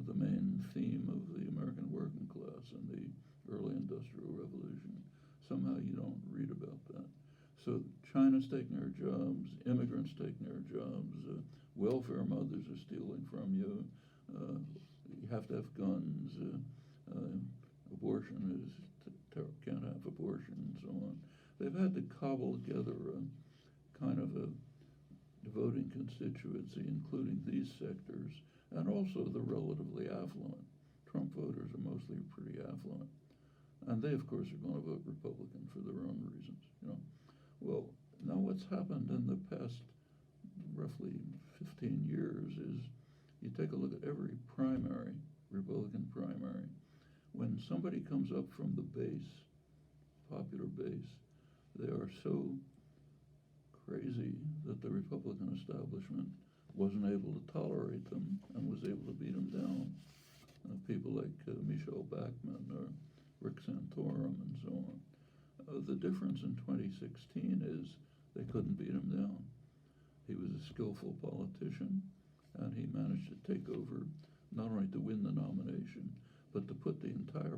the main theme of the American working class and the early industrial revolution. Somehow you don't read about that. So China's taking our jobs, immigrants taking our jobs, welfare mothers are stealing from you, you have to have guns, abortion is, can't have abortion, and so on. They've had to cobble together a kind of a voting constituency, including these sectors, and also the relatively affluent. Trump voters are mostly pretty affluent. And they, of course, are going to vote Republican for their own reasons, Well, now what's happened in the past roughly 15 years is you take a look at every primary, Republican primary, when somebody comes up from the base, popular base, they are so crazy that the Republican establishment wasn't able to tolerate them and was able to beat them down. People like Michelle Bachmann or Rick Santorum and so on. The difference in 2016 is they couldn't beat him down. He was a skillful politician, and he managed to take over, not only to win the nomination, but to put the entire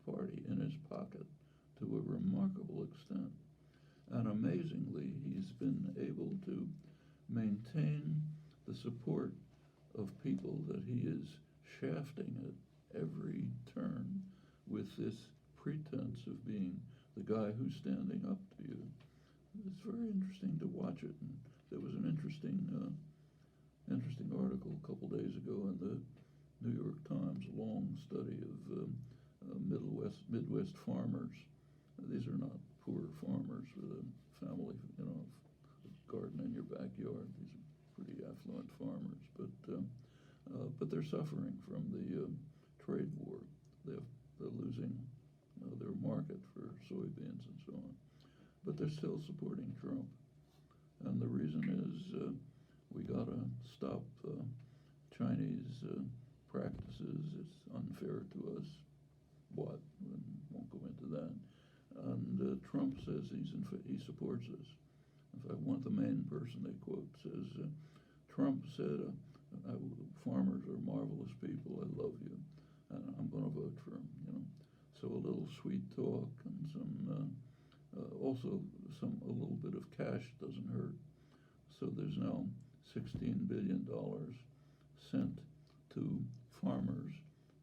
party in his pocket to a remarkable extent. And amazingly, he's been able to maintain the support of people that he is shafting at every turn with this pretense of being the guy who's standing up to you. It's very interesting to watch it. And there was an interesting article a couple days ago in the New York Times, a long study of Midwest farmers. These are not poor farmers with a family, garden in your backyard. These are pretty affluent farmers, but they're suffering from the trade war. They're losing their market for soybeans and so on, but they're still supporting Trump. And the reason is we got to stop Chinese practices. It's unfair to us. What? We won't go into that. And Trump says he supports us. In fact, the main person they quote says, Trump said, farmers are marvelous people, I love you, and I'm going to vote for him, So a little sweet talk and also a little bit of cash doesn't hurt. So there's now $16 billion sent to farmers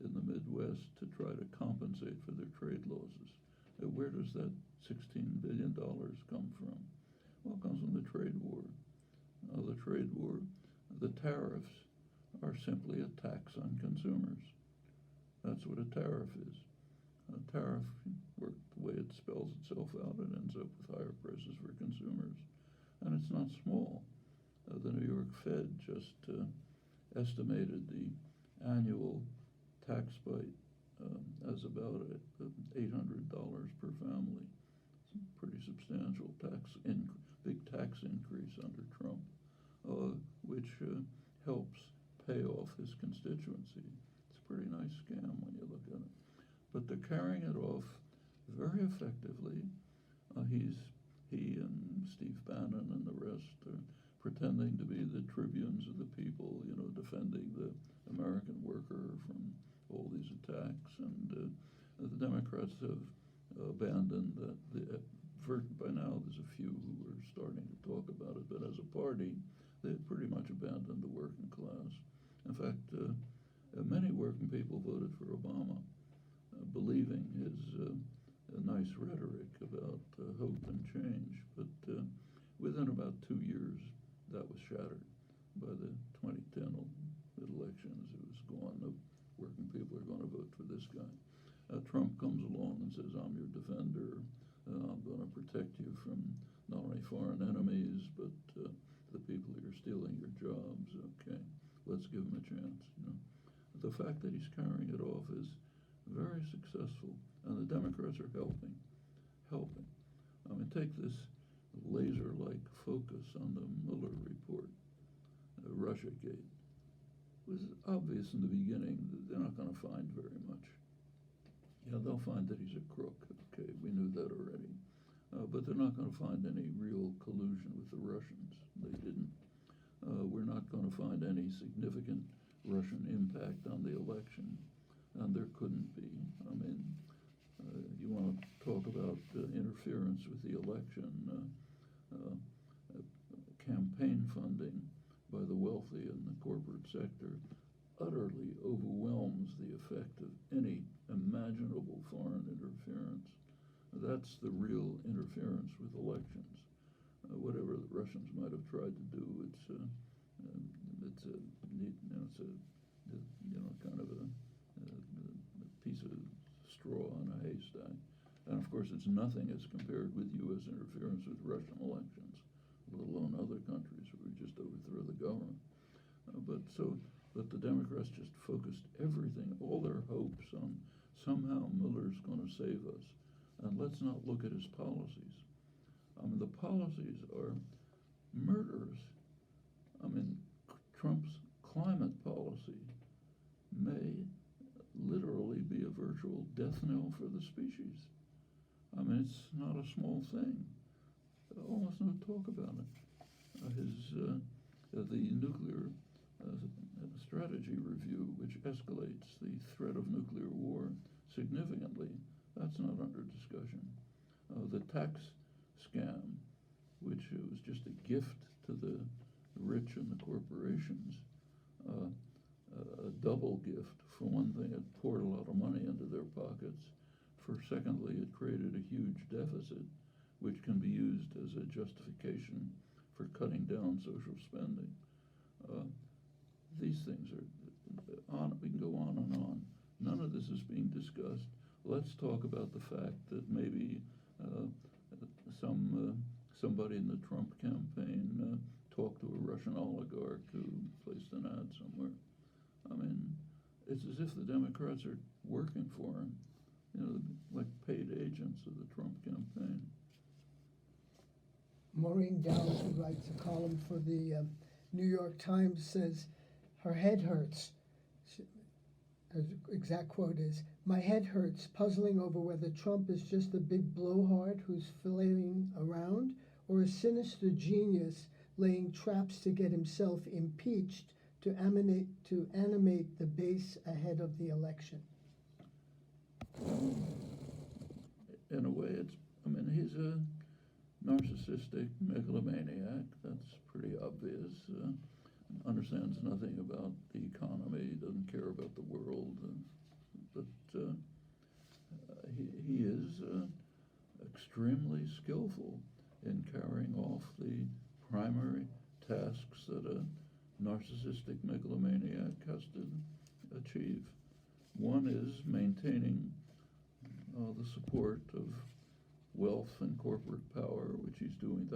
in the Midwest to try to compensate for their trade losses. Where does that $16 billion come from? Well, it comes from the trade war. The tariffs are simply a tax on consumers. That's what a tariff is. A tariff, the way it spells itself out, it ends up with higher prices for consumers. And it's not small. The New York Fed just estimated the annual tax bite as about $800 per family. It's a pretty substantial big tax increase under Trump, which helps pay off his constituency. It's a pretty nice scam when you look at it. But they're carrying it off very effectively. He and Steve Bannon and the rest are pretending to be the tribunes of the people, defending the American worker from all these attacks. And the Democrats have abandoned by now there's a few who are starting to talk about it, but as a party, they've pretty much abandoned the working class. In fact, many working people voted for Obama, believing his nice rhetoric about hope and change. But within about 2 years, that was shattered. By the 2010 elections, it was gone. The working people are going to vote for this guy. Trump comes along and says, I'm your defender. I'm going to protect you from not only foreign enemies, but the people who are stealing your jobs. Okay, let's give him a chance. The fact that he's carrying it off is very successful, and the Democrats are helping. I mean, take this laser-like focus on the Mueller report, Russiagate. It was obvious in the beginning that they're not going to find very much. They'll find that he's a crook. Okay, we knew that already. But they're not going to find any real collusion with the Russians. They didn't. We're not going to find any significant Russian impact on the election, and there couldn't be. I mean, you want to talk about interference with the election, campaign funding by the wealthy and the corporate sector utterly overwhelms the effect of any imaginable foreign interference. That's the real interference with elections. Whatever the Russians might have tried to do, it's a kind of a piece of straw on a haystack. And of course, it's nothing as compared with U.S. interference with Russian elections, let alone other countries where we just overthrow the government. But the Democrats just focused everything, all their hopes on somehow Mueller's going to save us. And let's not look at his policies. I mean, the policies are murderous. I mean, Trump's climate policy may literally be a virtual death knell for the species. I mean, it's not a small thing. Almost no talk about it. The nuclear strategy review, which escalates the threat of nuclear war significantly, that's not under discussion. The tax scam, which was just a gift to the rich and the corporations, a double gift. For one thing, it poured a lot of money into their pockets. For secondly, it created a huge deficit, which can be used as a justification for cutting down social spending. These things are on. We can go on and on. None of this is being discussed. Let's talk about the fact that maybe somebody in the Trump campaign talked to a Russian oligarch who placed an ad somewhere. I mean, it's as if the Democrats are working for him, like paid agents of the Trump campaign. Maureen Downs, who writes a column for the New York Times, says her head hurts. Her exact quote is, "My head hurts puzzling over whether Trump is just a big blowhard who's flailing around or a sinister genius laying traps to get himself impeached to animate the base ahead of the election." In a way, he's a narcissistic megalomaniac. That's pretty obvious. Understands nothing about the economy, doesn't care about the world, but he is extremely skillful in carrying off the primary tasks that a narcissistic megalomaniac has to achieve. One is maintaining the support of wealth and corporate power, which he's doing.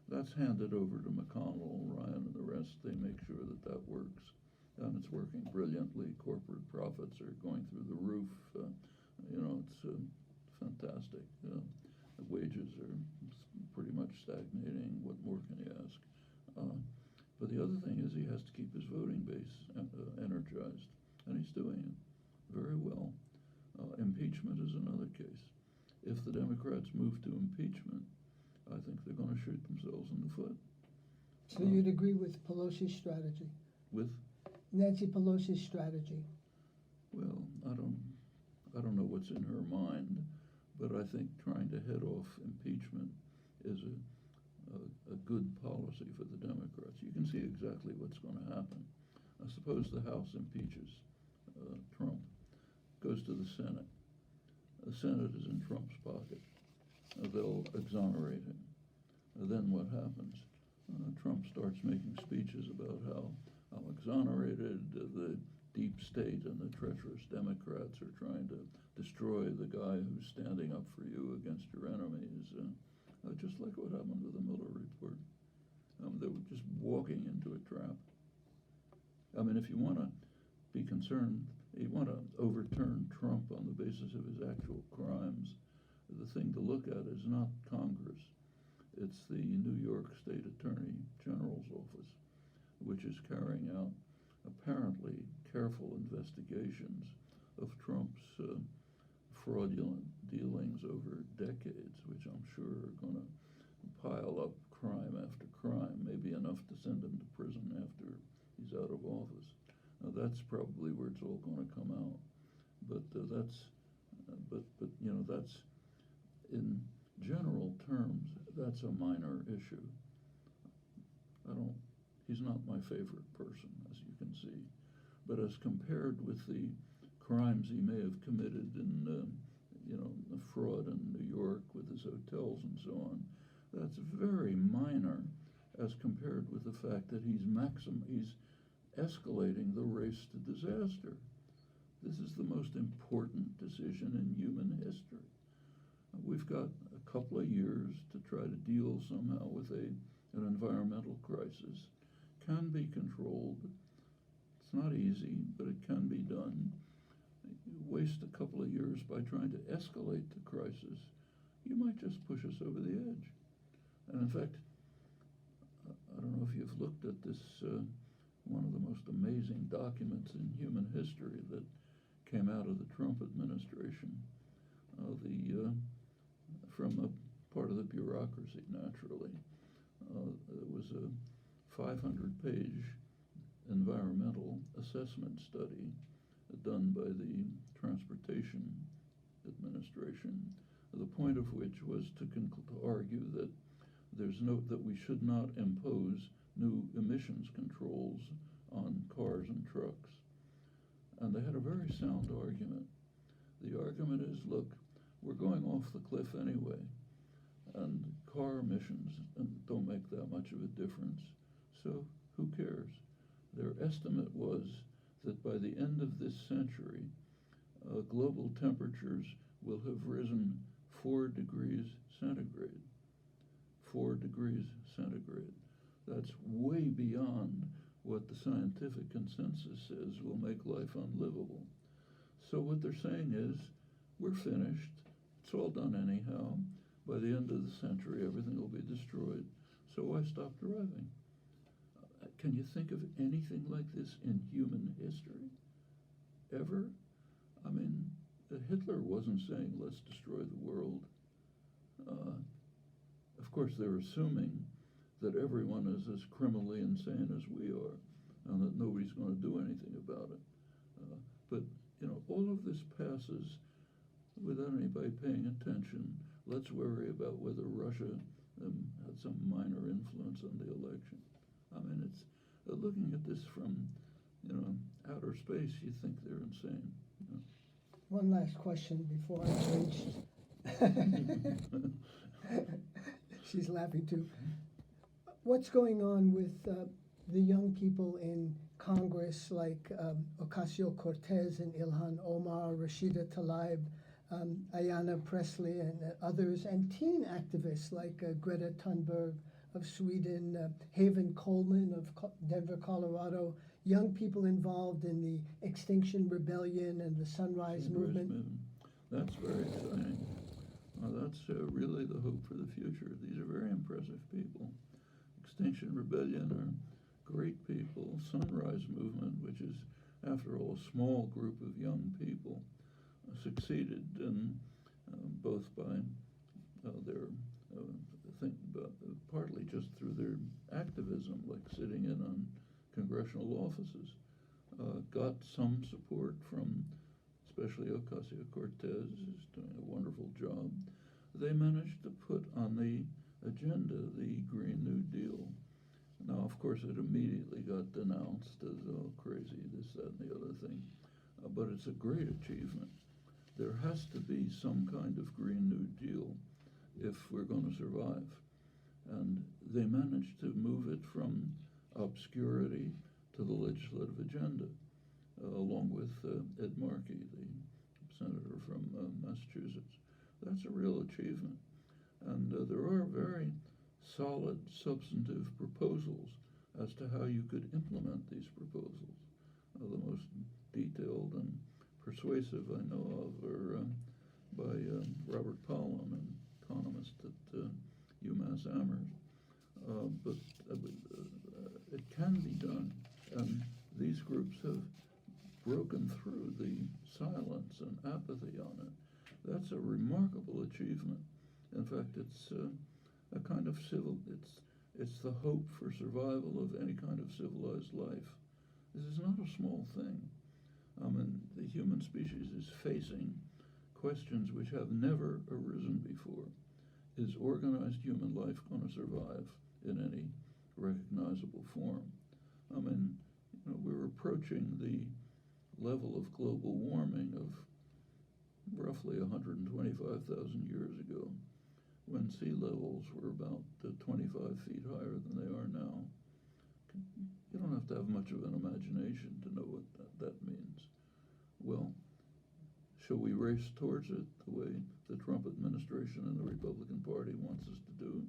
That's handed over to McConnell, Ryan, and the rest. They make sure that works, and it's working brilliantly. Corporate profits are going through the roof. It's fantastic. The wages are pretty much stagnating. What more can you ask? But the other thing is he has to keep his voting base energized, and he's doing it very well. Impeachment is another case. If the Democrats move to impeachment, I think they're going to shoot themselves in the foot. So you'd agree with Pelosi's strategy? With Nancy Pelosi's strategy? Well, I don't know what's in her mind, but I think trying to head off impeachment is a good policy for the Democrats. You can see exactly what's going to happen. I suppose the House impeaches Trump, goes to the Senate. The Senate is in Trump's pocket. They'll exonerate him. Then what happens? Trump starts making speeches about how I'm exonerated, the deep state and the treacherous Democrats are trying to destroy the guy who's standing up for you against your enemies, just like what happened with the Mueller report. They were just walking into a trap. I mean, if you want to be concerned, you want to overturn Trump on the basis of his actual crimes, the thing to look at is not Congress. It's the New York State Attorney General's office, which is carrying out apparently careful investigations of Trump's fraudulent dealings over decades, which I'm sure are going to pile up crime after crime, maybe enough to send him to prison after he's out of office. Now, that's probably where it's all going to come out. But that's in general terms, that's a minor issue. He's not my favorite person, as you can see. But as compared with the crimes he may have committed in, the fraud in New York with his hotels and so on, that's very minor as compared with the fact that he's escalating the race to disaster. This is the most important decision in human history. We've got a couple of years to try to deal somehow with an environmental crisis. Can be controlled. It's not easy, but it can be done. You waste a couple of years by trying to escalate the crisis, you might just push us over the edge. And in fact, I don't know if you've looked at this, one of the most amazing documents in human history that came out of the Trump administration, from a part of the bureaucracy, naturally. It was a 500-page environmental assessment study done by the Transportation Administration, the point of which was to argue that that we should not impose new emissions controls on cars and trucks. And they had a very sound argument. The argument is, look, we're going off the cliff anyway, and car emissions don't make that much of a difference, so who cares? Their estimate was that by the end of this century, global temperatures will have risen 4 degrees centigrade. 4 degrees centigrade. That's way beyond what the scientific consensus says will make life unlivable. So what they're saying is, we're finished. It's all done anyhow. By the end of the century, everything will be destroyed. So why stop driving? Can you think of anything like this in human history? Ever? I mean, Hitler wasn't saying, let's destroy the world. Of course, they're assuming that everyone is as criminally insane as we are, and that nobody's going to do anything about it. But all of this passes without anybody paying attention. Let's worry about whether Russia had some minor influence on the election. I mean, it's looking at this from outer space. You think they're insane. One last question before I switch. She's laughing too. What's going on with the young people in Congress like Ocasio-Cortez and Ilhan Omar, Rashida Tlaib, Ayanna Pressley, and others, and teen activists like Greta Thunberg of Sweden, Haven Coleman of Denver, Colorado, young people involved in the Extinction Rebellion and the Sunrise Movement? That's very exciting. That's really the hope for the future. These are very impressive people. Extinction Rebellion are great people. Sunrise Movement, which is, after all, a small group of young people, succeeded in both by their partly just through their activism, like sitting in on congressional offices, got some support from especially Ocasio-Cortez, who's doing a wonderful job. They managed to put on the agenda the Green New Deal. Now, of course, it immediately got denounced as, crazy, this, that, and the other thing. But it's a great achievement. There has to be some kind of Green New Deal if we're going to survive. And they managed to move it from obscurity to the legislative agenda, along with Ed Markey, the senator from Massachusetts. That's a real achievement. And there are very solid substantive proposals as to how you could implement these proposals. The most detailed and persuasive I know of are by Robert Pollin, an economist at UMass Amherst. But it can be done, and these groups have broken through the silence and apathy on it. That's a remarkable achievement. In fact, it's a kind of it's the hope for survival of any kind of civilized life. This is not a small thing. The human species is facing questions which have never arisen before. Is organized human life going to survive in any recognizable form? We're approaching the level of global warming of roughly 125,000 years ago, when sea levels were about 25 feet higher than they are now. You don't have to have much of an imagination to know what that means. Well, shall we race towards it the way the Trump administration and the Republican Party wants us to do?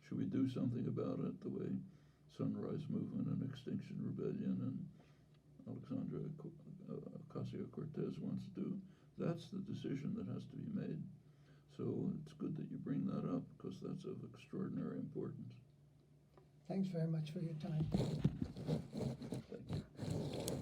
Should we do something about it the way Sunrise Movement and Extinction Rebellion and Alexandria Ocasio-Cortez wants to do? That's the decision that has to be made. So it's good that you bring that up, because that's of extraordinary importance. Thanks very much for your time. Thank you.